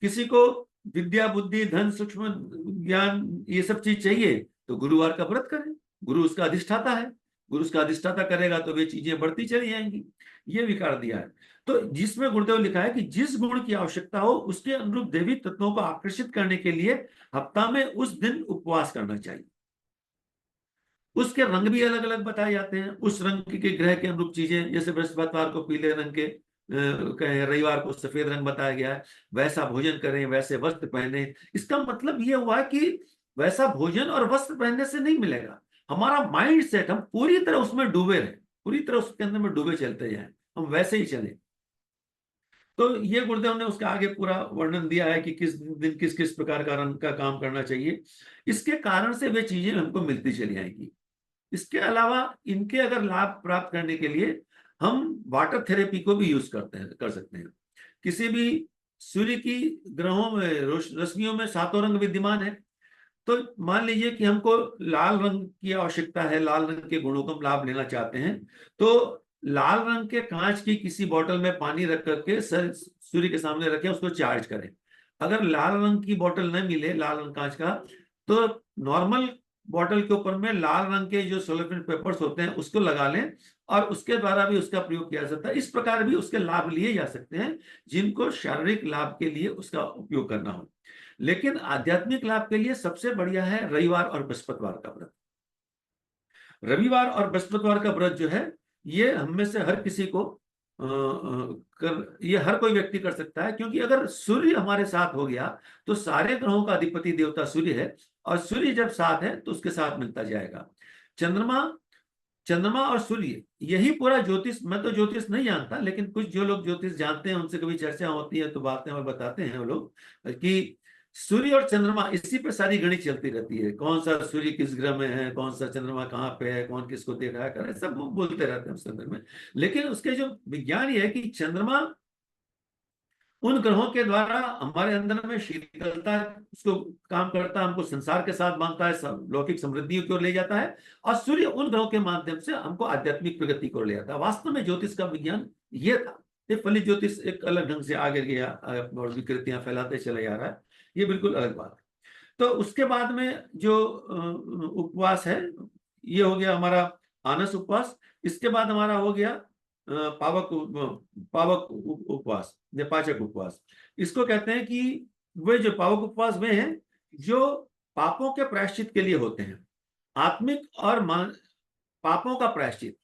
किसी को विद्या, बुद्धि, धन, सूक्ष्म ज्ञान, ये सब चीज चाहिए तो गुरुवार का व्रत करें। गुरु उसका अधिष्ठाता है, गुरु उसका अधिष्ठाता करेगा तो वे चीजें बढ़ती चली जाएंगी। ये विकार दिया है। तो जिसमें गुरुदेव लिखा है कि जिस गुण की आवश्यकता हो उसके अनुरूप देवी तत्वों को आकर्षित करने के लिए हफ्ता में उस दिन उपवास करना चाहिए। उसके रंग भी अलग अलग बताए जाते हैं, उस रंग के ग्रह के अनुरूप चीजें, जैसे बृहस्पतिवार को पीले रंग के कहें, रविवार को सफेद रंग बताया गया है, वैसा भोजन करें, वैसे वस्त्र पहने। इसका मतलब ये हुआ कि वैसा भोजन और वस्त्र पहनने से नहीं मिलेगा, हमारा माइंड सेट, हम पूरी तरह उसमें डूबे रहे, पूरी तरह उसके अंदर में डूबे चलते जाएं, हम वैसे ही चले। तो ये गुरुदेव ने उसका आगे पूरा वर्णन दिया है कि किस दिन किस किस प्रकार का रंग का काम करना चाहिए। इसके कारण से वे चीजें हमको मिलती चली आएंगी। इसके अलावा इनके अगर लाभ प्राप्त करने के लिए हम वाटर थेरेपी को भी यूज कर सकते हैं। किसी भी सूर्य की ग्रहों में रश्मियों में सातों रंग विद्यमान है। तो मान लीजिए कि हमको लाल रंग की आवश्यकता है, लाल रंग के गुणों का हम लाभ लेना चाहते हैं, तो लाल रंग के कांच की किसी बोतल में पानी रख करके सर सूर्य के सामने रखें, उसको चार्ज करें। अगर लाल रंग की बोतल न मिले, लाल रंग कांच का, तो नॉर्मल बॉटल के ऊपर में लाल रंग के जो सोलर पेपर्स होते हैं उसको लगा लें, और उसके द्वारा भी उसका प्रयोग किया जा सकता है। इस प्रकार भी उसके लाभ लिए जा सकते हैं जिनको शारीरिक लाभ के लिए उसका उपयोग करना हो। लेकिन आध्यात्मिक लाभ के लिए सबसे बढ़िया है रविवार और बृहस्पतिवार का व्रत। रविवार और बृहस्पतिवार का व्रत जो है ये हम में से हर किसी को ये हर कोई व्यक्ति कर सकता है, क्योंकि अगर सूर्य हमारे साथ हो गया तो सारे ग्रहों का अधिपति देवता सूर्य है, और सूर्य जब साथ है तो उसके साथ मिलता जाएगा। चंद्रमा, चंद्रमा और सूर्य, यही पूरा ज्योतिष। मैं तो ज्योतिष नहीं जानता, लेकिन कुछ जो लोग ज्योतिष जानते हैं उनसे कभी चर्चा होती है तो बातें और बताते हैं वो लोग कि सूर्य और चंद्रमा, इसी पे सारी गणित चलती रहती है। कौन सा सूर्य किस ग्रह में है, कौन सा चंद्रमा कहाँ पे है, कौन किसको देख रहा है, कर सब वो बोलते रहते हैं उस संदर्भ में। लेकिन उसके जो विज्ञान ये है कि चंद्रमा उन ग्रहों के द्वारा हमारे अंदर में शीतलता उसको काम करता है, हमको संसार के साथ बांधता है, लौकिक समृद्धि की ओर ले जाता है, और सूर्य उन ग्रहों के माध्यम से हमको आध्यात्मिक प्रगति को ले जाता है। वास्तव में ज्योतिष का विज्ञान ये था। ये फलित ज्योतिष एक अलग ढंग से आगे गया और विकृतियां फैलाते चले जा रहा है, ये बिल्कुल अलग बात है। तो उसके बाद में जो उपवास है, ये हो गया हमारा आनस उपवास। इसके बाद हमारा हो गया पावक पावक उपवास या पाचक उपवास। इसको कहते हैं कि वे जो पावक उपवास वे हैं जो पापों के प्रायश्चित के लिए होते हैं। आत्मिक और पापों का प्रायश्चित,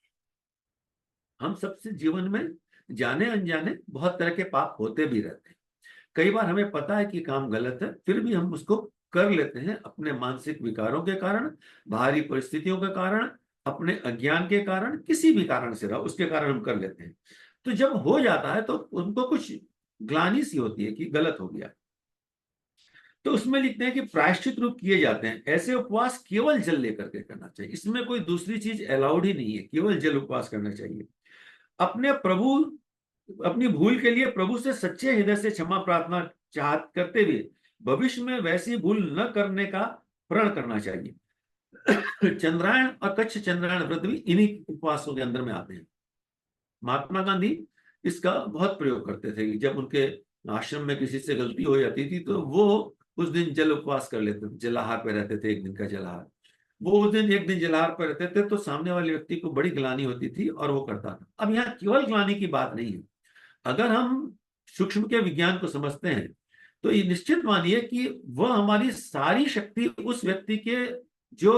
हम सबसे जीवन में जाने अनजाने बहुत तरह के पाप होते भी रहते हैं। कई बार हमें पता है कि काम गलत है, फिर भी हम उसको कर लेते हैं अपने मानसिक विकारों के कारण, बाहरी परिस्थितियों के कारण, अपने अज्ञान के कारण, किसी भी कारण से रहा उसके कारण हम कर लेते हैं। तो जब हो जाता है तो उनको कुछ ग्लानि सी होती है कि गलत हो गया, तो उसमें लिखते हैं कि प्रायश्चित रूप किए जाते हैं। ऐसे उपवास केवल जल लेकर के करना चाहिए, इसमें कोई दूसरी चीज अलाउड ही नहीं है, केवल जल उपवास करना चाहिए। अपने प्रभु, अपनी भूल के लिए प्रभु से सच्चे हृदय से क्षमा प्रार्थना चाह करते हुए भविष्य में वैसी भूल न करने का प्रण करना चाहिए। चंद्रायण और कच्छ चंद्रायण व्रत भी इन्हीं उपवासों के अंदर में आते हैं। महात्मा गांधी इसका बहुत प्रयोग करते थे कि जब उनके आश्रम में किसी से गलती हो जाती थी तो वो उस दिन जल उपवास कर लेते थे, जलाहार पे रहते थे, एक दिन का जलाहार। वो उस दिन एक दिन जलाहार पर रहते थे तो सामने वाले व्यक्ति को बड़ी ग्लानि होती थी और वो करता था। अब यहाँ केवल ग्लानि की बात नहीं है। अगर हम सूक्ष्म के विज्ञान को समझते हैं तो ये निश्चित मानिए कि वह हमारी सारी शक्ति उस व्यक्ति के जो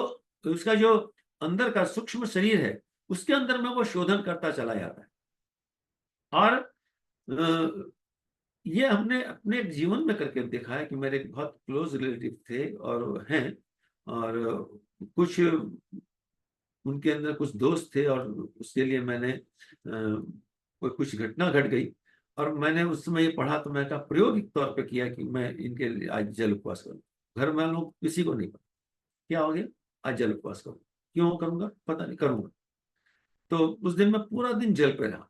उसका जो अंदर का सूक्ष्म शरीर है उसके अंदर में वो शोधन करता चला जाता है। और ये हमने अपने जीवन में करके देखा है कि मेरे बहुत क्लोज रिलेटिव थे और हैं, और कुछ उनके अंदर कुछ दोस्त थे, और उसके लिए मैंने कोई कुछ घटना घट गई और मैंने उस समय ये पढ़ा तो मैं प्रायोगिक तौर पे किया कि मैं इनके लिए आज जल उपवास करूँ। घर में लोग किसी को नहीं पता क्या हो गया, आज जल उपवास करूँ, क्यों करूंगा पता नहीं, करूंगा। तो उस दिन मैं पूरा दिन जल पे रहा,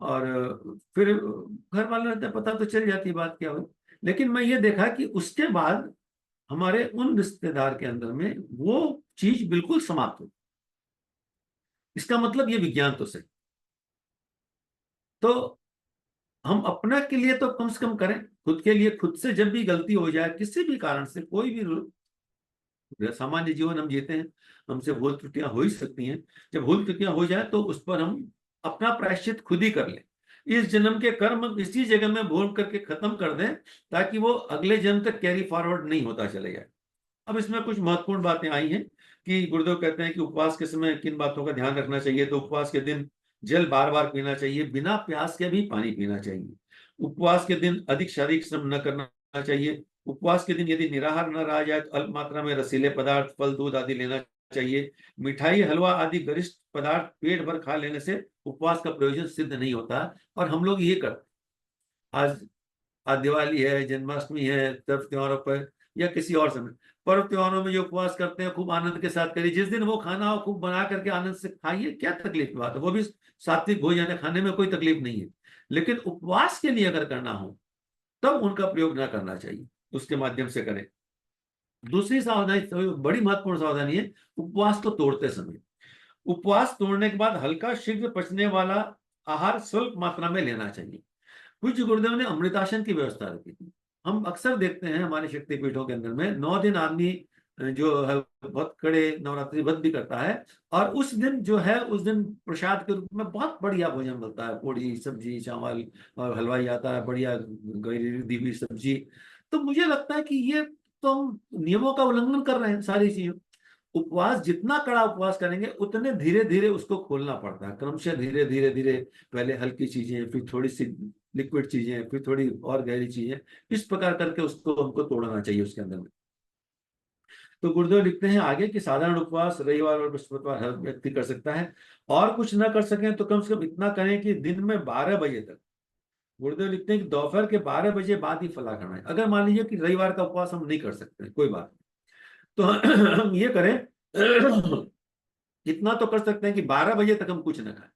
और फिर घर वाले रहते पता तो चल जाती बात क्या हुई। लेकिन मैं ये देखा कि उसके बाद हमारे उन रिश्तेदार के अंदर में वो चीज बिल्कुल समाप्त हो। इसका मतलब ये विज्ञान तो सही। तो हम अपना के लिए तो कम से कम करें, खुद के लिए। खुद से जब भी गलती हो जाए किसी भी कारण से, कोई भी सामान्य जीवन हम जीते हैं, हमसे भूल त्रुटियां हो ही सकती हैं। जब भूल त्रुटियां हो जाए तो उस पर हम अपना प्रायश्चित खुद ही कर लें। इस जन्म के कर्म इसी जगह में भूल करके खत्म कर दें, ताकि वो अगले जन्म तक कैरी फॉरवर्ड नहीं होता चले जाए। अब इसमें कुछ महत्वपूर्ण बातें आई हैं कि गुरुदेव कहते हैं कि उपवास के समय किन बातों का ध्यान रखना चाहिए। तो उपवास के दिन जल बार बार पीना चाहिए, बिना प्यास के भी पानी पीना चाहिए। उपवास के दिन अधिक शारीरिक श्रम न करना चाहिए। उपवास के दिन यदि निराहार न रहा जाए तो अल्प मात्रा में रसीले पदार्थ, फल, दूध आदि लेना चाहिए। मिठाई, हलवा आदि गरिष्ठ पदार्थ पेट भर खा लेने से उपवास का प्रयोजन सिद्ध नहीं होता। और हम लोग ये करते, आज आज दिवाली है, जन्माष्टमी है, पर्व त्योहारों पर या किसी और समय, पर्व त्योहारों में जो उपवास करते हैं खूब आनंद के साथ करिए। जिस दिन वो खाना हो खूब बना करके आनंद से खाइए, क्या तकलीफ की बात है, वो भी सात्विक भोजन है, खाने में कोई तकलीफ नहीं है। लेकिन उपवास के लिए अगर करना हो तब उनका प्रयोग ना करना चाहिए, उसके माध्यम से करें। दूसरी सावधानी, बड़ी महत्वपूर्ण सावधानी है उपवास को तोड़ते समय। उपवास तोड़ने के बाद हल्का शीघ्र पचने वाला आहार स्वल्प मात्रा में लेना चाहिए। पूज्य गुरुदेव ने अमृतासन की व्यवस्था रखी थी। हम अक्सर देखते हैं हमारे शक्तिपीठों के अंदर में 9 दिन आदमी जो है बहुत कड़े नवरात्रि व्रत भी करता है। और उस दिन जो है, उस दिन प्रसाद के रूप में बहुत बढ़िया भोजन मिलता है, पूड़ी सब्जी चावल, और हलवाई आता है बढ़िया दी हुई सब्जी। तो मुझे लगता है कि ये तो हम नियमों का उल्लंघन कर रहे हैं सारी चीजों। उपवास जितना कड़ा उपवास करेंगे उतने धीरे धीरे उसको खोलना पड़ता है, क्रमशः धीरे धीरे धीरे। पहले हल्की चीजें, फिर थोड़ी सी लिक्विड चीजें, फिर थोड़ी और गहरी चीजें, इस प्रकार करके उसको हमको तोड़ना चाहिए उसके अंदर में। तो गुरुदेव लिखते हैं आगे कि साधारण उपवास रविवार और बृहस्पतिवार हर व्यक्ति कर सकता है। और कुछ ना कर सकें तो कम से कम इतना करें कि दिन में 12 बजे तक, गुरुदेव लिखते हैं कि दोपहर के 12 बजे बाद ही फलाहार खाएं। अगर मान लीजिए कि रविवार का उपवास हम नहीं कर सकते, कोई बात नहीं, तो हम ये करें, इतना तो कर सकते हैं कि 12 बजे तक हम कुछ ना खाएं।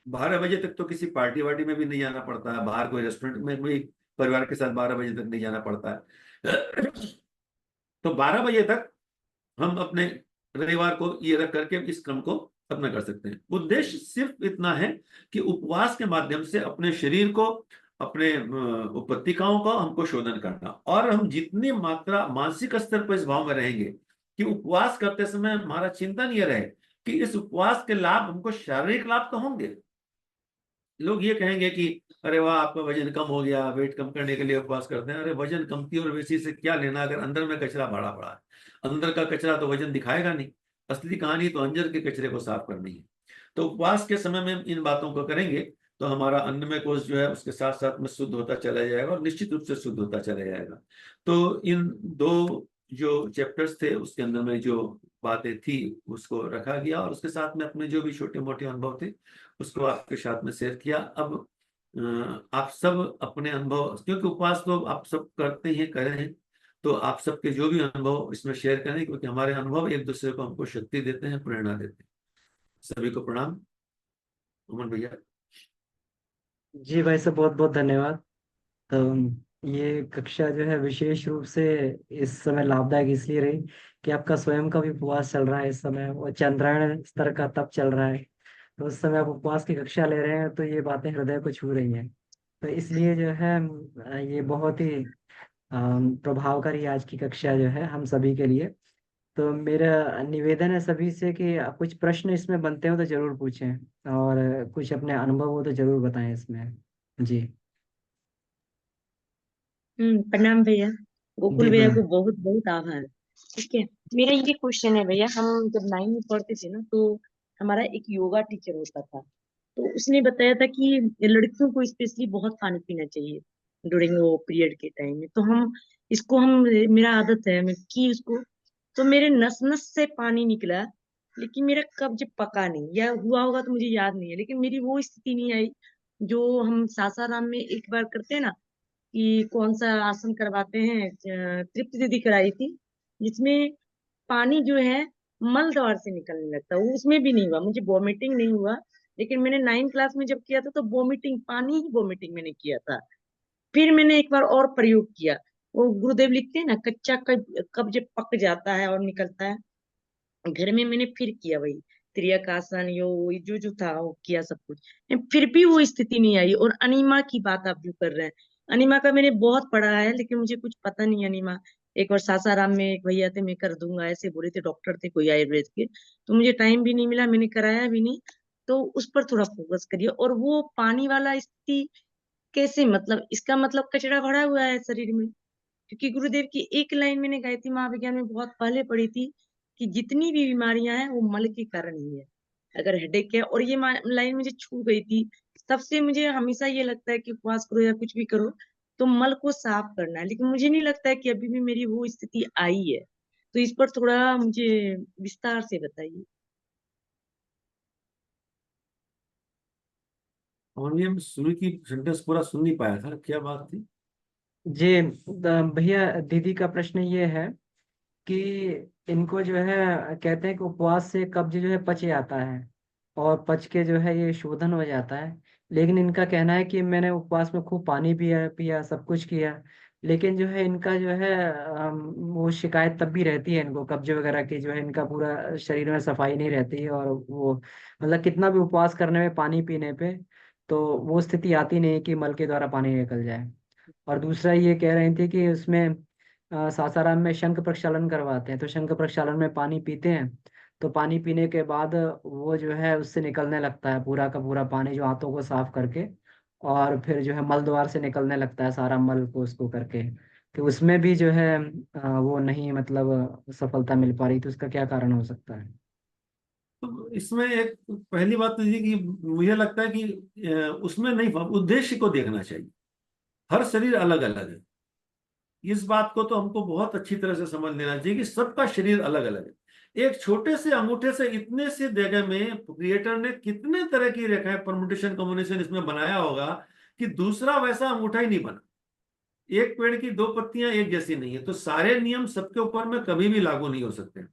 12 बजे तक तो किसी पार्टी वार्टी में भी नहीं जाना पड़ता है, बाहर कोई रेस्टोरेंट में भी परिवार के साथ 12 बजे तक नहीं जाना पड़ता है। तो 12 बजे तक हम अपने रविवार को ये रख करके इस क्रम को अपना कर सकते हैं। उद्देश्य सिर्फ इतना है कि उपवास के माध्यम से अपने शरीर को, अपने उपत्तिकाओं का हमको शोधन करना। और हम जितनी मात्रा मानसिक स्तर पर इस भाव में रहेंगे कि उपवास करते समय हमारा चिंतन ये रहे कि इस उपवास के लाभ हमको शारीरिक लाभ तो होंगे। लोग ये कहेंगे कि अरे वाह, आपका वजन कम हो गया, वेट कम करने के लिए उपवास करते हैं। अरे वजन कमती और बेसी से क्या लेना, अगर अंदर में कचरा भरा पड़ा है। अंदर का कचरा तो वजन दिखाएगा नहीं। असली कहानी तो अंदर के कचरे को साफ करनी है। तो उपवास के समय में इन बातों को करेंगे तो हमारा अन्नमय कोश जो है उसके साथ साथ में शुद्ध होता चला जाएगा, और निश्चित रूप से शुद्ध होता चला जाएगा। तो इन दो जो चैप्टर्स थे उसके अंदर में जो बातें थी उसको रखा गया, और उसके साथ में अपने जो भी छोटे मोटे अनुभव थे उसको आपके साथ में शेयर किया। अब आप सब अपने अनुभव, क्योंकि उपवास तो आप सब करते ही करें हैं, तो आप सबके जो भी अनुभव इसमें शेयर करें, क्योंकि हमारे अनुभव एक दूसरे को हमको शक्ति देते हैं, प्रेरणा देते हैं। सभी को प्रणाम। उमन भैया। जी भाई साहब, बहुत बहुत धन्यवाद। तो ये कक्षा जो है विशेष रूप से इस समय लाभदायक इसलिए रही कि आपका स्वयं का भी उपवास चल रहा है इस समय, और चंद्रायण स्तर का तप चल रहा है। तो उस समय आप उपवास की कक्षा ले रहे हैं, तो ये बातें हृदय को छू रही हैं। तो इसलिए जो है ये बहुत ही प्रभावकारी आज की कक्षा जो है हम सभी के लिए। तो मेरा निवेदन है सभी से कि आप कुछ प्रश्न इसमें बनते हो तो जरूर पूछें, और कुछ अपने अनुभव हो तो जरूर बताएं इसमें। जी। प्रणाम भैया। गोकुल जी भैया प्रणाम। को बहुत बहुत आभार। ठीक है। मेरा ये क्वेश्चन है भैया, हम जब 9वीं में पढ़ते थे ना, तो हमारा एक योगा टीचर होता था। तो उसने बताया था कि लड़कियों को स्पेशली बहुत पानी पीना चाहिए ड्यूरिंग वो पीरियड के टाइम में। तो हम मेरा आदत है मैं कि उसको, तो मेरे नस नस से पानी निकला, लेकिन मेरा कब्ज पका नहीं, या हुआ होगा तो मुझे याद नहीं है, लेकिन मेरी वो स्थिति नहीं आई जो हम सासाराम में एक बार करते हैं ना, कि कौन सा आसन करवाते हैं, तृप्ति दीदी कराई थी, जिसमें पानी जो है मल द्वार से निकलने लगता है। वो उसमें भी नहीं हुआ, मुझे वॉमिटिंग नहीं हुआ। लेकिन मैंने 9 क्लास में जब किया था तो वॉमिटिंग, पानी ही वॉमिटिंग मैंने किया था। फिर मैंने एक बार और प्रयोग किया, वो गुरुदेव लिखते हैं ना, कच्चा कब जब पक जाता है और निकलता है। घर में मैंने फिर किया वही त्रियाकासन, यो जो जो था वो किया सब कुछ, फिर भी वो स्थिति नहीं आई। और अनीमा की बात आप जो कर रहे हैं, अनीमा का मैंने बहुत पढ़ा है, लेकिन मुझे कुछ पता नहीं अनीमा। एक बार सासाराम में एक भैया थे, मैं कर दूंगा ऐसे बोले थे, डॉक्टर थे कोई आयुर्वेद के, तो मुझे टाइम भी नहीं मिला, मैंने कराया भी नहीं। तो उस पर थोड़ा फोकस करिए। और वो पानी वाला स्थिति कैसे, मतलब इसका मतलब कचरा भरा हुआ है शरीर में। क्योंकि गुरुदेव की एक लाइन मैंने गायत्री महाविज्ञान में बहुत पहले पढ़ी थी कि जितनी भी बीमारियां हैं वो मल के कारण ही है। अगर हेडेक है, और ये लाइन मुझे छू गई थी, तब से मुझे हमेशा ये लगता है कि उपवास करो या कुछ भी करो तो मल को साफ करना है। लेकिन मुझे नहीं लगता है कि अभी भी मेरी वो स्थिति आई है। तो इस पर थोड़ा मुझे विस्तार से बताइए। और ये शुरू की सेंटेंस पूरा सुन नहीं पाया था, क्या बात थी? जी भैया, दीदी का प्रश्न ये है कि इनको जो है कहते हैं कि उपवास से कब्ज जो है पच जाता है और पच के जो है ये शोधन हो जाता है। लेकिन इनका कहना है कि मैंने उपवास में खूब पानी पिया पिया सब कुछ किया, लेकिन जो है इनका जो है वो शिकायत तब भी रहती है इनको कब्ज वगैरह की, जो है इनका पूरा शरीर में सफाई नहीं रहती है। और वो मतलब कितना भी उपवास करने में पानी पीने पे तो वो स्थिति आती नहीं है कि मल के द्वारा पानी निकल जाए। और दूसरा ये कह रही थी कि उसमें सासाराम में शंख प्रक्षालन करवाते हैं, तो शंख प्रक्षालन में पानी पीते हैं तो पानी पीने के बाद वो जो है उससे निकलने लगता है पूरा का पूरा पानी, जो आंतों को साफ करके, और फिर जो है मल द्वार से निकलने लगता है सारा मल को उसको करके। कि उसमें भी जो है वो नहीं मतलब सफलता मिल पा रही, तो उसका क्या कारण हो सकता है? तो इसमें एक पहली बात तो ये कि मुझे लगता है कि उसमें नहीं, उद्देश्य को देखना चाहिए। हर शरीर अलग अलग है। इस बात को तो हमको बहुत अच्छी तरह से समझ लेना चाहिए कि सबका शरीर अलग अलग है। एक छोटे से अंगूठे से इतने से जगह में क्रिएटर ने कितने तरह की रेखाएं, परमुटेशन कॉम्बिनेशन इसमें बनाया होगा कि दूसरा वैसा अंगूठा ही नहीं बना। एक पेड़ की दो पत्तियां एक जैसी नहीं है, तो सारे नियम सबके ऊपर में कभी भी लागू नहीं हो सकते।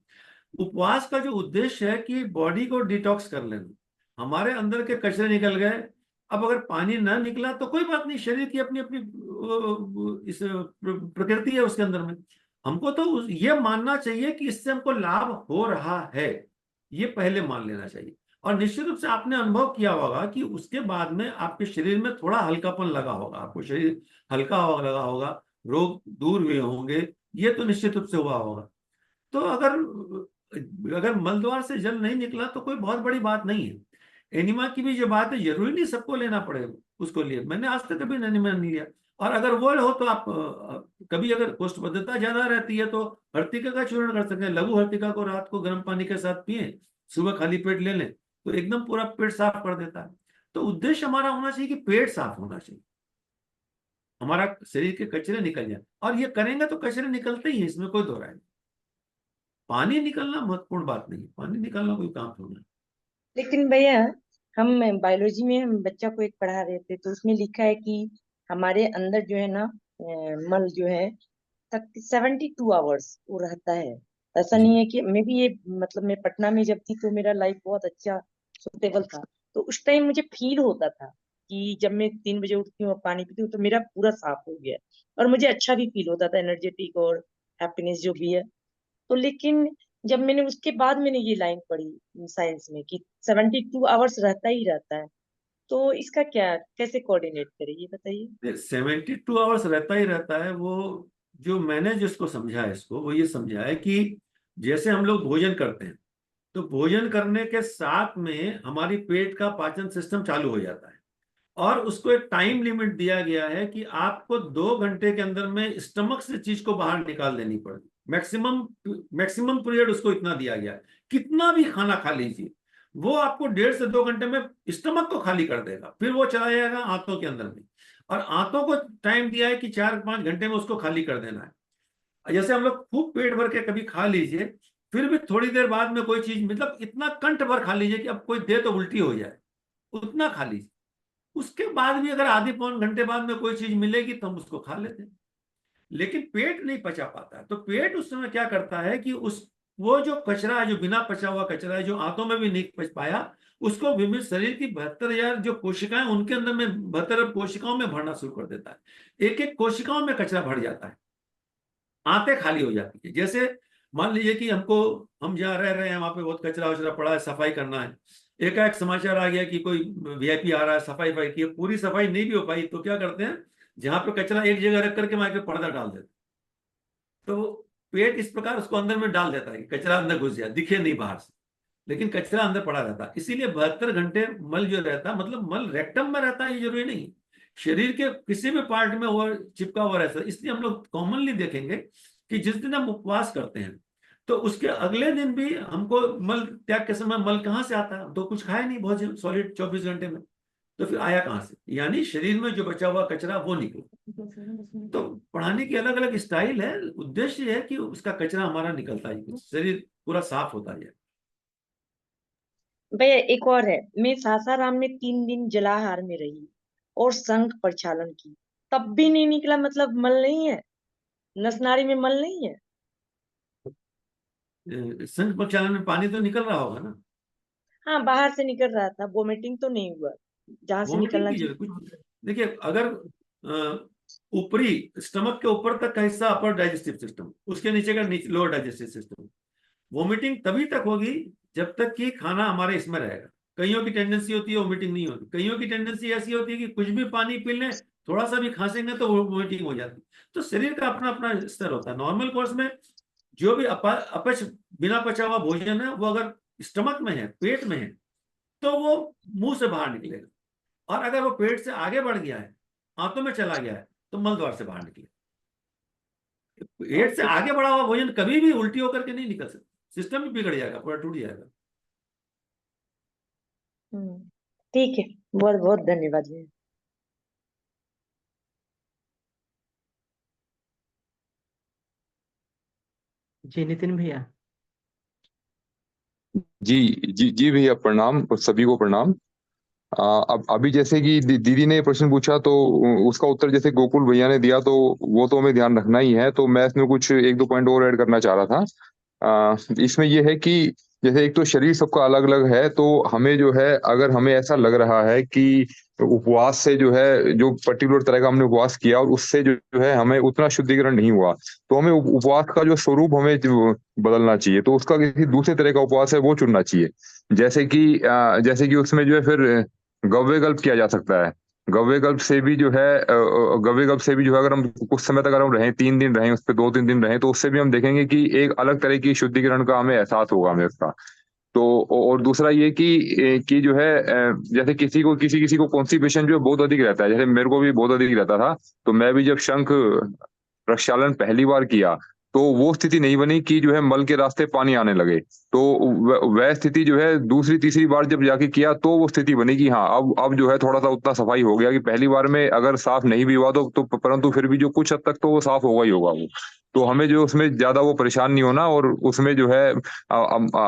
उपवास का जो उद्देश्य है कि बॉडी को डिटॉक्स कर लेना, हमारे अंदर के कचरे निकल गए। अब अगर पानी ना निकला तो कोई बात नहीं, शरीर की अपनी अपनी इस प्रकृति है उसके अंदर में। हमको तो ये मानना चाहिए कि इससे हमको लाभ हो रहा है, ये पहले मान लेना चाहिए। और निश्चित रूप से आपने अनुभव किया होगा कि उसके बाद में आपके शरीर में थोड़ा हल्कापन लगा होगा, आपको शरीर हल्का लगा होगा, रोग दूर हुए होंगे, ये तो निश्चित रूप से हुआ होगा। तो अगर मलद्वार से जल नहीं निकला तो कोई बहुत बड़ी बात नहीं है। एनिमा की भी जो बात है, जरूरी नहीं सबको लेना पड़ेगा, उसको लिए मैंने आज तक कभी एनिमा नहीं लिया। और अगर वो हो तो आप कभी अगर कोष्ठबद्धता ज्यादा रहती है तो हर्तिका का चूर्ण कर सकते हैं। लघु हर्तिका को रात को गर्म पानी के साथ पिए, सुबह खाली पेट ले लें तो एकदम पूरा पेट साफ कर देता है। तो उद्देश्य हमारा होना चाहिए कि पेट साफ होना चाहिए, हमारा शरीर के कचरे निकल जाए। और ये करेंगे तो कचरे निकलते ही है, इसमें कोई दो राय नहीं। पानी निकलना महत्वपूर्ण बात नहीं है, पानी निकलना कोई काम थोड़ा है। लेकिन भैया, हम बायोलॉजी में हम बच्चा को एक पढ़ा रहे थे, तो उसमें लिखा है कि हमारे अंदर जो है ना, मल जो है 72 आवर्स वो रहता है। ऐसा नहीं जी है कि मैं भी ये, मतलब मैं पटना में जब थी तो मेरा लाइफ बहुत अच्छा सुटेबल था। तो उस टाइम मुझे फील होता था कि जब मैं 3 बजे उठती हूँ और पानी पीती हूँ तो मेरा पूरा साफ हो गया। और मुझे अच्छा भी फील होता था, एनर्जेटिक और हैप्पीनेस जो भी है। तो लेकिन जब मैंने उसके बाद मैंने ये लाइन पढ़ी साइंस में कि 72 आवर्स रहता ही रहता है, तो इसका क्या, कैसे कोऑर्डिनेट करें ये बताइए। 72 आवर्स रहता ही रहता है। वो जो मैंने जिसको समझा है इसको, वो ये समझा है कि जैसे हम लोग भोजन करते हैं तो भोजन करने के साथ में हमारी पेट का पाचन सिस्टम चालू हो जाता है, और उसको एक टाइम लिमिट दिया गया है कि आपको 2 घंटे के अंदर में स्टमक से चीज को बाहर निकाल देनी पड़ेगी। मैक्सिमम मैक्सिमम पीरियड उसको इतना दिया गया है। कितना भी खाना खा लीजिए, वो आपको 1.5 से 2 घंटे में स्टमक को खाली कर देगा, फिर वो चला जाएगा आंतों के अंदर में। और आंतों को टाइम दिया है कि 4-5 घंटे में उसको खाली कर देना है। जैसे हम लोग खूब पेट भर के कभी खा लीजिए, फिर भी थोड़ी देर बाद में कोई चीज, मतलब इतना कंठ भर खा लीजिए कि अब कोई दे तो उल्टी हो जाए, उतना खा लीजिए। उसके बाद भी अगर आधे पौन घंटे बाद में कोई चीज मिलेगी तो हम उसको खा लेते हैं। लेकिन पेट नहीं पचा पाता, तो पेट उस समय क्या करता है कि उस वो जो कचरा है, जो बिना पचा हुआ कचरा है, जो आंतों में भी नहीं पच पाया, उसको विभिन्न शरीर की 72,000 जो कोशिकाएं, उनके अंदर में 72 कोशिकाओं में भरना शुरू कर देता है। एक एक कोशिकाओं में कचरा भर जाता है। आंतें खाली हो जाती है। जैसे मान लीजिए कि हम जहाँ रह रहे हैं वहां पे बहुत कचरा वचरा पड़ा है, सफाई करना है, एकाएक समाचार आ गया कि कोई वीआईपी आ रहा है, सफाई वफाई की, पूरी सफाई नहीं भी हो पाई, तो क्या करते हैं, जहां पे कचरा एक जगह रख करके वहां पे पर्दा डाल देते हैं। तो पेट इस प्रकार उसको अंदर में डाल देता है कि कचरा अंदर घुस जाए, दिखे नहीं बाहर से, लेकिन कचरा अंदर पड़ा रहता है। इसीलिए 72 घंटे मल जो रहता है, मतलब मल रेक्टम में रहता है ये जरूरी नहीं, शरीर के किसी भी पार्ट में वो चिपका हुआ रहता है। इसलिए हम लोग कॉमनली देखेंगे कि जिस दिन हम उपवास करते हैं तो उसके अगले दिन भी हमको मल त्याग के समय मल कहाँ से आता है, तो कुछ खाया नहीं भोजन सॉलिड 24 घंटे में, तो फिर आया कहाँ से, यानी शरीर में जो बचा हुआ कचरा वो निकला। तो पढ़ाने की अलग अलग स्टाइल है, उद्देश्य है कि उसका कचरा हमारा निकलता है, शरीर पूरा साफ होता है। भैया एक और है, मैं सासाराम में 3 दिन जलाहार में रही और संघ प्रक्षालन की, तब भी नहीं निकला, मतलब मल नहीं है, नसनारी में मल नहीं है। संघ प्रक्षालन में पानी तो निकल रहा होगा ना। हाँ बाहर से निकल रहा था, वोमिटिंग तो नहीं हुआ, जहां से वोमिटिंग निकलना की जरूरत कुछ, चाहिए। देखिए अगर ऊपरी स्टमक के ऊपर तक का हिस्सा अपर डाइजेस्टिव सिस्टम, उसके नीचे का लोअर डाइजेस्टिव सिस्टम, वोमिटिंग तभी तक होगी जब तक कि खाना हमारे इसमें रहेगा। कईयों की टेंडेंसी होती है वोमिटिंग नहीं होती, कईयों की टेंडेंसी ऐसी होती है कि कुछ भी पानी पी लें, थोड़ा सा भी खांसेंगे तो वोमिटिंग हो जाती है। तो शरीर का अपना अपना स्तर होता है। नॉर्मल कोर्स में जो भी अपच बिना पचा हुआ भोजन है वो अगर स्टमक में है, पेट में है, तो वो मुंह से बाहर निकलेगा, और अगर वो पेट से आगे बढ़ गया है, आंतों में चला गया है, तो मल द्वार से बाहर निकलेगा। पेट से ओके। आगे बढ़ा हुआ भोजन कभी भी उल्टी होकर के नहीं निकल सकता, सिस्टम भी बिगड़ जाएगा, पूरा टूट जाएगा। ठीक है, बहुत बहुत धन्यवाद भैया। जी नितिन भैया। जी जी जी भैया, प्रणाम सभी को प्रणाम। अब अभी जैसे कि दीदी ने प्रश्न पूछा तो उसका उत्तर जैसे गोकुल भैया ने दिया, तो वो तो हमें ध्यान रखना ही है। तो मैं इसमें कुछ एक दो पॉइंट और ऐड करना चाह रहा था। इसमें यह है कि जैसे एक तो शरीर सबका अलग अलग है, तो हमें जो है अगर हमें ऐसा लग रहा है कि उपवास से जो है जो पर्टिकुलर तरह का हमने उपवास किया और उससे जो है हमें उतना शुद्धिकरण नहीं हुआ, तो हमें उपवास का जो स्वरूप हमें जो बदलना चाहिए, तो उसका किसी दूसरे तरह का उपवास है वो चुनना चाहिए। जैसे कि उसमें जो है फिर गव्य गल्प किया जा सकता है। गव्य गल्प से भी जो है अगर हम कुछ समय तक अगर हम रहें, 3 दिन रहें उस पर, 2-3 दिन रहें, तो उससे भी हम देखेंगे कि एक अलग तरह की शुद्धिकरण का हमें एहसास होगा हमें उसका। तो और दूसरा ये कि जो है जैसे किसी किसी को कॉन्स्टिपेशन जो है बहुत अधिक रहता है, जैसे मेरे को भी बहुत अधिक रहता था। तो मैं भी जब शंख प्रक्षालन पहली बार किया, तो वो स्थिति नहीं बनी कि जो है मल के रास्ते पानी आने लगे। तो वह स्थिति जो है दूसरी तीसरी बार जब जाके किया, तो वो स्थिति बनी कि हाँ अब जो है थोड़ा सा उतना सफाई हो गया कि पहली बार में अगर साफ नहीं भी हुआ तो परंतु फिर भी जो कुछ हद तक तो वो साफ होगा ही होगा वो। तो हमें जो उसमें ज्यादा वो परेशान नहीं होना, और उसमें जो है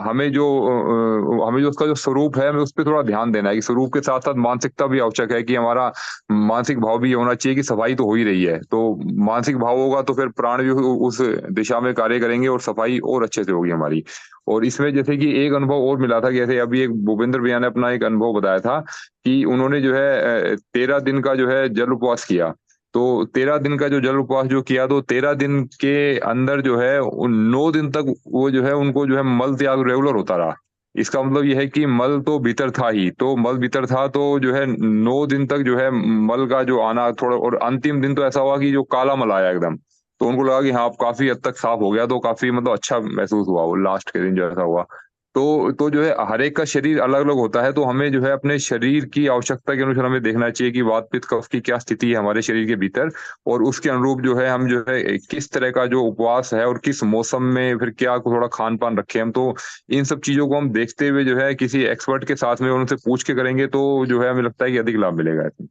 हमें जो उसका जो स्वरूप है हमें उस पर थोड़ा ध्यान देना है कि स्वरूप के साथ साथ मानसिकता भी आवश्यक है, कि हमारा मानसिक भाव भी होना चाहिए कि सफाई तो हो ही रही है। तो मानसिक भाव होगा तो फिर प्राण भी उस दिशा में कार्य करेंगे और सफाई और अच्छे से होगी हमारी। और इसमें जैसे कि एक अनुभव और मिला था, जैसे अभी एक भूपेंद्र भैया ने अपना एक अनुभव बताया था कि उन्होंने जो है 13 दिन का जो है जल उपवास किया। तो 13 दिन का जो जल उपवास जो किया, तो 13 दिन के अंदर जो है उन 9 दिन तक वो जो है उनको जो है मल त्याग रेगुलर होता रहा। इसका मतलब यह है कि मल तो भीतर था ही, तो मल भीतर था तो जो है 9 दिन तक जो है मल का जो आना थोड़ा, और अंतिम दिन तो ऐसा हुआ कि जो काला मल आया एकदम। तो उनको लगा कि हाँ अब काफी हद तक साफ हो गया, तो काफी मतलब अच्छा महसूस हुआ वो लास्ट के दिन जो ऐसा हुआ। तो जो है हर एक का शरीर अलग अलग होता है, तो हमें जो है अपने शरीर की आवश्यकता के अनुसार हमें देखना चाहिए कि वात पित्त कफ की क्या स्थिति है हमारे शरीर के भीतर, और उसके अनुरूप जो है हम जो है किस तरह का जो उपवास है और किस मौसम में फिर क्या थोड़ा खान पान रखे हम। तो इन सब चीजों को हम देखते हुए जो है किसी एक्सपर्ट के साथ में उनसे पूछ के करेंगे, तो जो है हमें लगता है कि अधिक लाभ मिलेगा इसमें।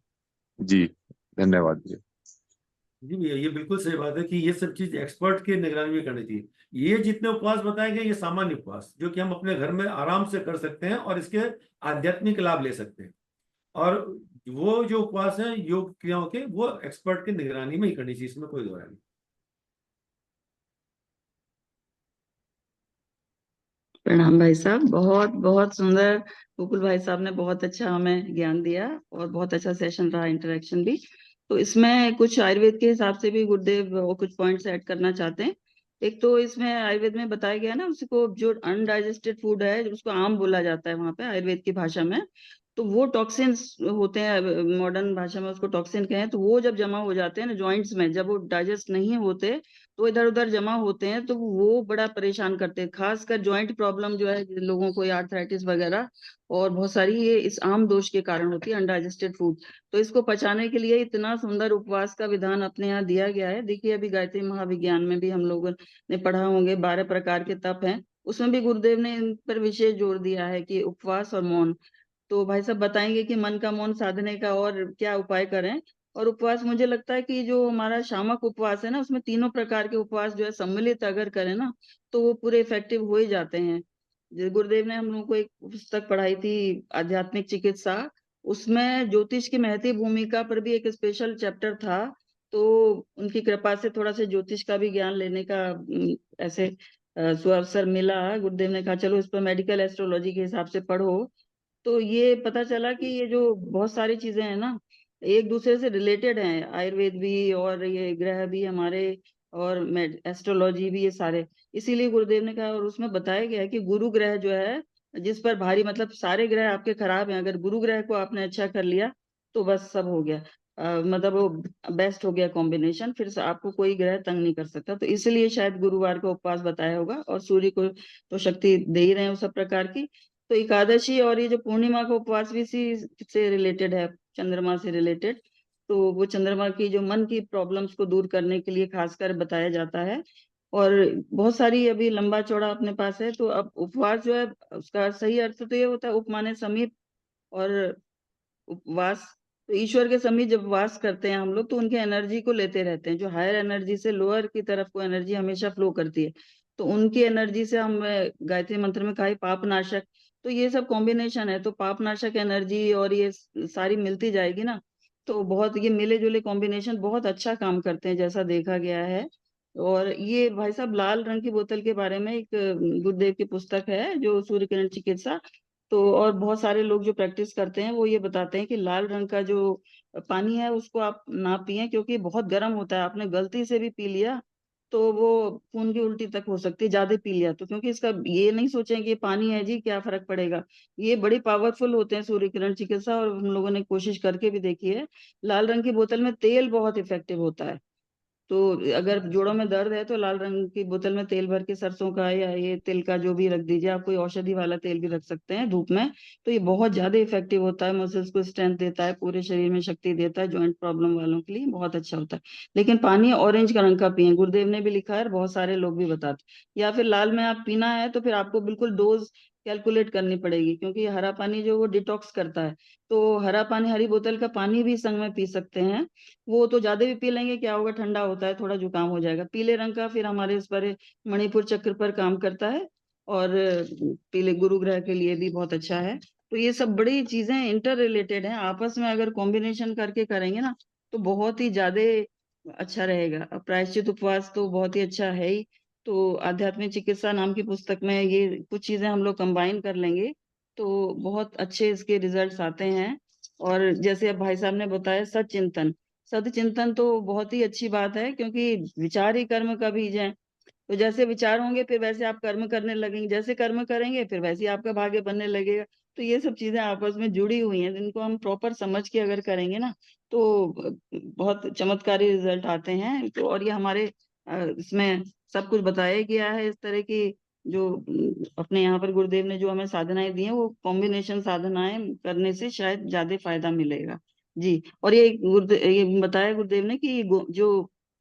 जी धन्यवाद जी। जी भैया, ये बिल्कुल सही बात है कि ये सब चीज एक्सपर्ट की निगरानी में करनी चाहिए। ये जितने उपवास बताए गए ये सामान्य उपवास जो कि हम अपने घर में आराम से कर सकते हैं और इसके आध्यात्मिक लाभ ले सकते हैं। और वो जो उपवास है योग क्रियाओं के, वो एक्सपर्ट की निगरानी में ही करनी चाहिए, इसमें कोई दो राय नहीं। प्रणाम भाई साहब, बहुत बहुत सुंदर। गोकुल भाई साहब ने बहुत अच्छा हमें ज्ञान दिया और बहुत अच्छा सेशन रहा, इंटरेक्शन भी। तो इसमें कुछ आयुर्वेद के हिसाब से भी गुरुदेव वो कुछ पॉइंट्स ऐड करना चाहते हैं। एक तो इसमें आयुर्वेद में बताया गया है ना, उसको जो अनडाइजेस्टेड फूड है उसको आम बोला जाता है वहां पे आयुर्वेद की भाषा में। तो वो टॉक्सिन्स होते हैं, मॉडर्न भाषा में उसको टॉक्सिन कहें, तो वो जब जमा हो जाते हैं ना जॉइंट्स में, जब वो डाइजेस्ट नहीं होते तो इधर उधर जमा होते हैं, तो वो बड़ा परेशान करते हैं। खासकर जॉइंट प्रॉब्लम जो है जिन लोगों को, आर्थराइटिस वगैरह और बहुत सारी, ये इस आम दोष के कारण होती है, अनडाइजेस्टेड फूड। तो इसको पचाने के लिए इतना सुंदर उपवास का विधान अपने यहाँ दिया गया है। देखिए अभी गायत्री महाविज्ञान में भी हम लोगों ने पढ़ा होंगे 12 प्रकार के तप हैं, उसमें भी गुरुदेव ने इन पर विशेष जोर दिया है कि उपवास और मौन। तो भाई साहब बताएंगे कि मन का मौन साधने का और क्या उपाय करें। और उपवास मुझे लगता है कि जो हमारा शामक उपवास है ना, उसमें तीनों प्रकार के उपवास जो है सम्मिलित अगर करें ना, तो वो पूरे इफेक्टिव हो ही जाते हैं। गुरुदेव ने हम लोगों को एक पुस्तक पढ़ाई थी, आध्यात्मिक चिकित्सा, उसमें ज्योतिष की महती भूमिका पर भी एक स्पेशल चैप्टर था। तो उनकी कृपा से थोड़ा सा ज्योतिष का भी ज्ञान लेने का ऐसे सुअवसर मिला। गुरुदेव ने कहा चलो इस पर मेडिकल एस्ट्रोलॉजी के हिसाब से पढ़ो। तो ये पता चला कि ये जो बहुत सारी चीजें हैं ना, एक दूसरे से रिलेटेड हैं, आयुर्वेद भी और ये ग्रह भी हमारे और एस्ट्रोलॉजी भी, ये सारे। इसीलिए गुरुदेव ने कहा, और उसमें बताया गया है कि गुरु ग्रह जो है जिस पर भारी, मतलब सारे ग्रह आपके खराब हैं, अगर गुरु ग्रह को आपने अच्छा कर लिया तो बस सब हो गया। मतलब वो बेस्ट हो गया कॉम्बिनेशन, फिर से आपको कोई ग्रह तंग नहीं कर सकता। तो इसलिए शायद गुरुवार का उपवास बताया होगा। और सूर्य को तो शक्ति दे ही रहे हैं उस सब प्रकार की। तो एकादशी और ये जो पूर्णिमा का उपवास भी इसी से रिलेटेड है, चंद्रमा से रिलेटेड। तो वो चंद्रमा की जो मन की प्रॉब्लम्स को दूर करने के लिए खासकर बताया जाता है। और बहुत सारी अभी लंबा चौड़ा अपने पास है। तो अब उपवास जो है उसका सही अर्थ तो ये होता है, उप माने समीप, और उपवास तो ईश्वर के समीप जब वास करते हैं हम लोग, तो उनके एनर्जी को लेते रहते हैं। जो हायर एनर्जी से लोअर की तरफ को एनर्जी हमेशा फ्लो करती है, तो उनकी एनर्जी से हम गायत्री मंत्र में कहा है पाप नाशक। तो ये सब कॉम्बिनेशन है, तो पाप नाशक एनर्जी और ये सारी मिलती जाएगी ना, तो बहुत ये मिले जुले कॉम्बिनेशन बहुत अच्छा काम करते हैं जैसा देखा गया है। और ये भाई साहब लाल रंग की बोतल के बारे में एक गुरुदेव की पुस्तक है जो सूर्य किरण चिकित्सा। तो और बहुत सारे लोग जो प्रैक्टिस करते हैं वो ये बताते हैं कि लाल रंग का जो पानी है उसको आप ना पिए, क्योंकि बहुत गर्म होता है। आपने गलती से भी पी लिया तो वो खून की उल्टी तक हो सकती है, ज्यादा पी लिया तो। क्योंकि इसका ये नहीं सोचें कि ये पानी है जी क्या फर्क पड़ेगा, ये बड़ी पावरफुल होते हैं सूर्य किरण चिकित्सा, और हम लोगों ने कोशिश करके भी देखी है। लाल रंग की बोतल में तेल बहुत इफेक्टिव होता है। तो अगर जोड़ों में दर्द है तो लाल रंग की बोतल में तेल भर के, सरसों का या ये तिल का जो भी रख दीजिए, आप कोई औषधि वाला तेल भी रख सकते हैं धूप में। तो ये बहुत ज्यादा इफेक्टिव होता है, मसल्स को स्ट्रेंथ देता है, पूरे शरीर में शक्ति देता है, जॉइंट प्रॉब्लम वालों के लिए बहुत अच्छा होता है। लेकिन पानी ऑरेंज का रंग का पिए, गुरुदेव ने भी लिखा है और बहुत सारे लोग भी बताते हैं। या फिर लाल में आप पीना है तो फिर आपको बिल्कुल डोज कैलकुलेट करनी पड़ेगी, क्योंकि हरा पानी जो वो डिटॉक्स करता है। तो हरा पानी, हरी बोतल का पानी भी संग में पी सकते हैं। वो तो ज्यादा भी पी लेंगे क्या होगा, ठंडा होता है, थोड़ा जुकाम हो जाएगा। पीले रंग का फिर हमारे इस पर मणिपुर चक्र पर काम करता है, और पीले गुरु ग्रह के लिए भी बहुत अच्छा है। तो ये सब बड़ी चीजें इंटर रिलेटेड हैं, आपस में अगर कॉम्बिनेशन करके करेंगे ना तो बहुत ही ज्यादा अच्छा रहेगा। अब प्रायश्चित उपवास तो बहुत ही अच्छा है ही। तो आध्यात्मिक चिकित्सा नाम की पुस्तक में ये कुछ चीजें हम लोग कंबाइन कर लेंगे तो बहुत अच्छे इसके रिजल्ट्स आते हैं। और जैसे अब भाई साहब ने बताया सचिंतन, सदचिंतन तो बहुत ही अच्छी बात है, क्योंकि विचार ही कर्म का बीज है। तो जैसे विचार होंगे फिर वैसे आप कर्म करने लगेंगे, जैसे कर्म करेंगे फिर वैसे ही आपका भाग्य बनने लगेगा। तो ये सब चीजें आपस में जुड़ी हुई हैं, जिनको हम प्रॉपर समझ के अगर करेंगे ना तो बहुत चमत्कारी रिजल्ट आते हैं। तो और ये हमारे इसमें सब कुछ बताया गया है इस तरह की, जो अपने यहाँ पर गुरुदेव ने जो हमें साधनाएं दी हैं, वो कॉम्बिनेशन साधनाएं करने से शायद ज्यादा फायदा मिलेगा। जी। और ये बताया गुरुदेव ने कि जो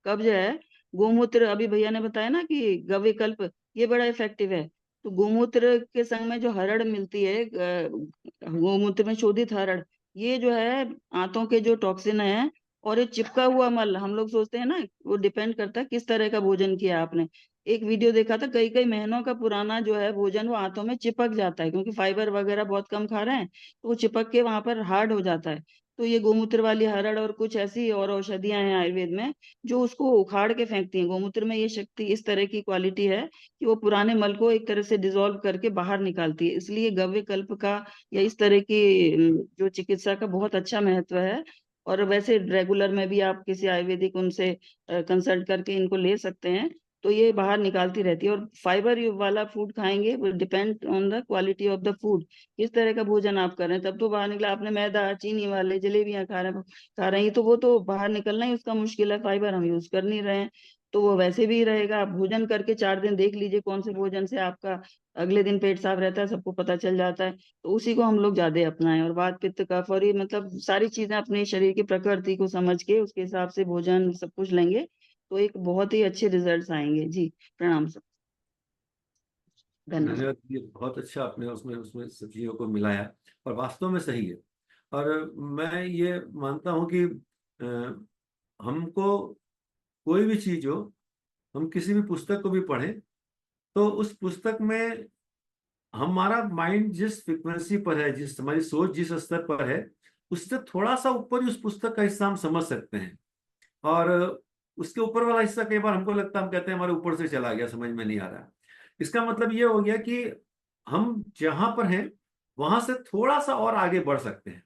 कब्ज है, गोमूत्र, अभी भैया ने बताया ना कि गव्यकल्प, ये बड़ा इफेक्टिव है। तो गोमूत्र के संग में जो हरड़ मिलती है, गोमूत्र में शोधित हरड़, ये जो है आंतों के जो टॉक्सिन है, और ये चिपका हुआ मल, हम लोग सोचते हैं ना, वो डिपेंड करता है किस तरह का भोजन किया आपने। एक वीडियो देखा था, कई कई महीनों का पुराना जो है भोजन वो आंतों में चिपक जाता है, क्योंकि फाइबर वगैरह बहुत कम खा रहे हैं, तो वो चिपक के वहां पर हार्ड हो जाता है। तो ये गोमूत्र वाली हरड़ और कुछ ऐसी और औषधियां हैं आयुर्वेद में जो उसको उखाड़ के फेंकती हैं। गोमूत्र में ये शक्ति, इस तरह की क्वालिटी है कि वो पुराने मल को एक तरह से डिसॉल्व करके बाहर निकालती है। इसलिए गव्य कल्प का या इस तरह की जो चिकित्सा का बहुत अच्छा महत्व है। और वैसे रेगुलर में भी आप किसी आयुर्वेदिक उनसे कंसल्ट करके इनको ले सकते हैं। तो ये बाहर निकालती रहती है। और फाइबर वाला फूड खाएंगे, वो depend on the quality of the food, किस तरह का भोजन आप कर रहे हैं। तब तो बाहर निकला, आपने मैदा चीनी वाले जलेबियां खा रहे हैं, तो वो तो बाहर निकलना ही उसका मुश्किल है। फाइबर हम यूज कर नहीं रहे हैं, तो वो वैसे भी रहेगा। आप भोजन करके 4 दिन देख लीजिए कौन से भोजन से आपका अगले दिन पेट साफ रहता है, सबको पता चल जाता है। तो उसी को हम लोग ज्यादा अपनाएं। और वात पित्त कफ और ये मतलब सारी चीजें अपने शरीर की प्रकृति को समझ के उसके हिसाब से भोजन सब कुछ लेंगे, तो एक बहुत ही अच्छे रिजल्ट्स आएंगे जी। प्रणाम सर, धन्यवाद। धन्यवाद। ये बहुत अच्छा आपने उसमें उसमें सब्जियों को मिलाया और वास्तव में सही है। और मैं ये मानता हूँ कि हमको कोई भी चीज हो, हम किसी भी पुस्तक को भी पढ़ें तो उस पुस्तक में हमारा माइंड जिस फ्रिक्वेंसी पर है, जिस हमारी सोच जिस स्तर पर है, उससे थोड़ा सा ऊपर ही उस पुस्तक का हिस्सा हम समझ सकते हैं। और उसके ऊपर वाला हिस्सा कई बार हमको लगता है, हम कहते हैं हमारे ऊपर से चला गया, समझ में नहीं आ रहा। इसका मतलब ये हो गया कि हम जहां पर हैं वहां से थोड़ा सा और आगे बढ़ सकते हैं।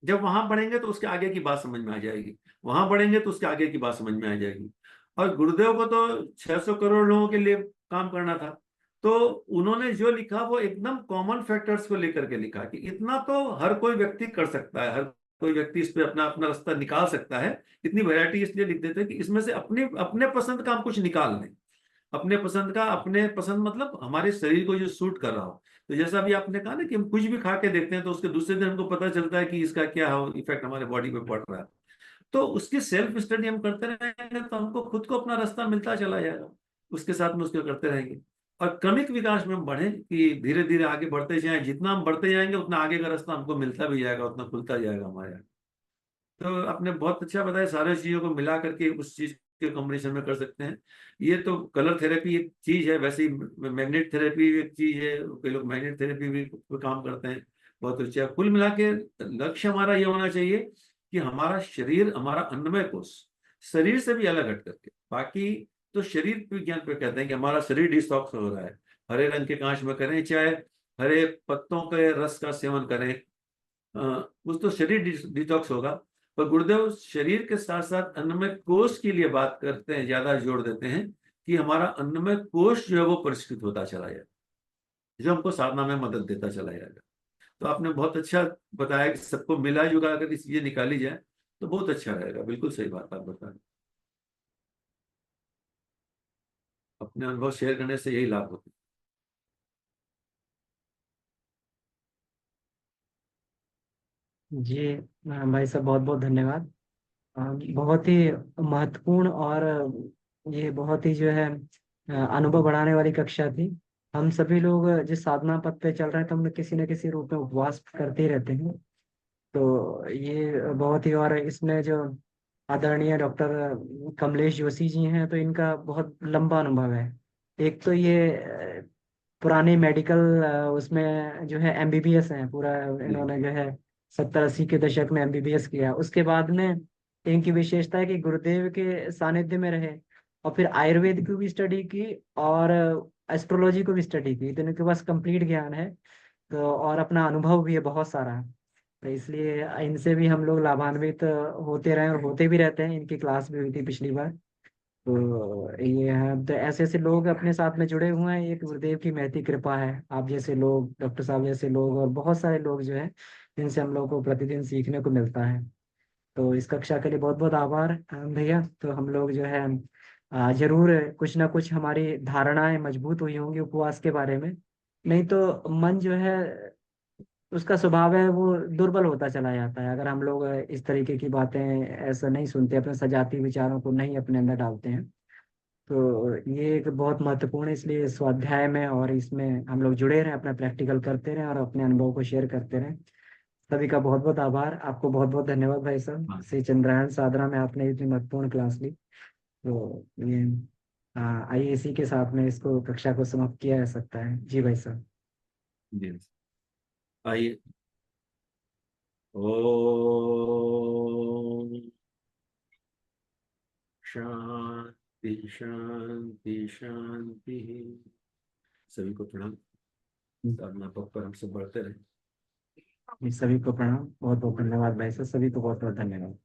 जब वहां बढ़ेंगे तो उसके आगे की बात समझ में आ जाएगी, वहां बढ़ेंगे तो उसके आगे की बात समझ में आ जाएगी। और गुरुदेव को तो 600 करोड़ लोगों के लिए काम करना था, तो उन्होंने जो लिखा वो एकदम कॉमन फैक्टर्स को लेकर के लिखा कि इतना तो हर कोई व्यक्ति कर सकता है, हर कोई व्यक्ति इस पे अपना अपना रास्ता निकाल सकता है। इतनी वैरायटी इसलिए लिख देते हैं कि इसमें से अपने अपने पसंद का हम कुछ निकाल लें। अपने पसंद का, अपने पसंद मतलब हमारे शरीर को जो सूट कर रहा हो। तो जैसा भी आपने कहा ना कि हम कुछ भी खा के देखते हैं तो उसके दूसरे दिन हमको पता चलता है कि इसका क्या इफेक्ट हमारे बॉडी पे पड़ रहा है। तो उसकी सेल्फ स्टडी हम करते रहेंगे तो हमको खुद को अपना रास्ता मिलता चला जाएगा, उसके साथ में उसके करते रहेंगे। और क्रमिक विकास में हम बढ़े कि धीरे धीरे आगे बढ़ते जाएं, जितना हम बढ़ते जाएंगे उतना आगे का रास्ता हमको मिलता भी जाएगा, उतना खुलता जाएगा हमारे यहाँ। तो आपने बहुत अच्छा बताया, सारे चीजों को मिला करके उस चीज के कॉम्बिनेशन में कर सकते हैं। ये तो कलर थेरेपी एक चीज है, वैसे ही मैग्नेट थेरेपी एक चीज है, कई लोग मैग्नेट थेरेपी भी पे काम करते हैं। बहुत अच्छा। कुल मिला के लक्ष्य हमारा ये होना चाहिए कि हमारा शरीर, हमारा अन्नमय कोश शरीर से भी अलग हट करके, बाकी तो शरीर विज्ञान पे कहते हैं कि हमारा शरीर डिटॉक्स हो रहा है। हरे रंग के कांच में करें चाहे हरे पत्तों के रस का सेवन करें, उस तो शरीर डिटॉक्स होगा। पर गुरुदेव शरीर के साथ साथ अन्नमय कोश के लिए बात करते हैं, ज्यादा जोर देते हैं कि हमारा अन्नमय कोश जो है वो परिष्कृत होता चला जाए, जो हमको साधना में मदद देता चला जाएगा। तो आपने बहुत अच्छा बताया कि सबको मिला जुला अगर इस चीजें निकाली जाए तो बहुत अच्छा रहेगा। बिल्कुल सही बात आप बता रहे हैं। अपने अनुभव शेयर करने से यही लाभ होता जी भाई साहब, बहुत बहुत धन्यवाद। बहुत ही महत्वपूर्ण और ये बहुत ही जो है अनुभव बढ़ाने वाली कक्षा थी। हम सभी लोग जिस साधना पथ पे चल रहे हैं तो हम लोग किसी न किसी रूप में उपवास करते ही रहते हैं। तो ये बहुत ही, और इसमें जो आदरणीय डॉक्टर कमलेश जोशी जी हैं, तो इनका बहुत लंबा अनुभव है। एक तो ये पुराने मेडिकल उसमें जो है एमबीबीएस है पूरा, है। इन्होंने जो है 70-80 के दशक में एमबीबीएस किया। उसके बाद में इनकी विशेषता है कि गुरुदेव के सानिध्य में रहे और फिर आयुर्वेद की भी स्टडी की और एस्ट्रोलॉजी को भी स्टडी की, तो इनके पास कंप्लीट ज्ञान है। तो और अपना अनुभव भी है बहुत सारा। तो इसलिए इनसे भी हम लोग लाभान्वित होते रहे और होते भी रहते हैं। इनकी क्लास भी हुई थी पिछली बार। तो ये है, तो ऐसे ऐसे लोग अपने साथ में जुड़े हुए हैं, ये गुरुदेव की महती कृपा है। आप जैसे लोग, डॉक्टर साहब जैसे लोग और बहुत सारे लोग जो हैं जिनसे हम लोग को प्रतिदिन सीखने को मिलता है। तो इस कक्षा के लिए बहुत बहुत आभार भैया। तो हम लोग जो है जरूर कुछ ना कुछ हमारी धारणाएं मजबूत हुई होंगी उपवास के बारे में। नहीं तो मन जो है उसका स्वभाव है वो दुर्बल होता चला जाता है, अगर हम लोग इस तरीके की बातें ऐसा नहीं सुनते, अपने सजाती विचारों को नहीं अपने अंदर डालते हैं। तो ये एक बहुत महत्वपूर्ण है, इसलिए स्वाध्याय में और इसमें हम लोग जुड़े रहें, अपना प्रैक्टिकल करते रहें और अपने अनुभव को शेयर करते रहें। सभी का बहुत बहुत आभार, आपको बहुत बहुत धन्यवाद भाई साहब। हाँ श्री चंद्रायन साधना में आपने इतनी महत्वपूर्ण क्लास ली। तो ये आइए इसी के साथ में इसको कक्षा को समाप्त किया जा सकता है। जी भाई साहब। जी। आइए। ओम शांति शांति शांति। सभी को प्रणाम। साधना पथ पर हम सब बढ़ते रहे। सभी को प्रणाम, बहुत बहुत धन्यवाद भाई साहब, सभी को बहुत बहुत धन्यवाद।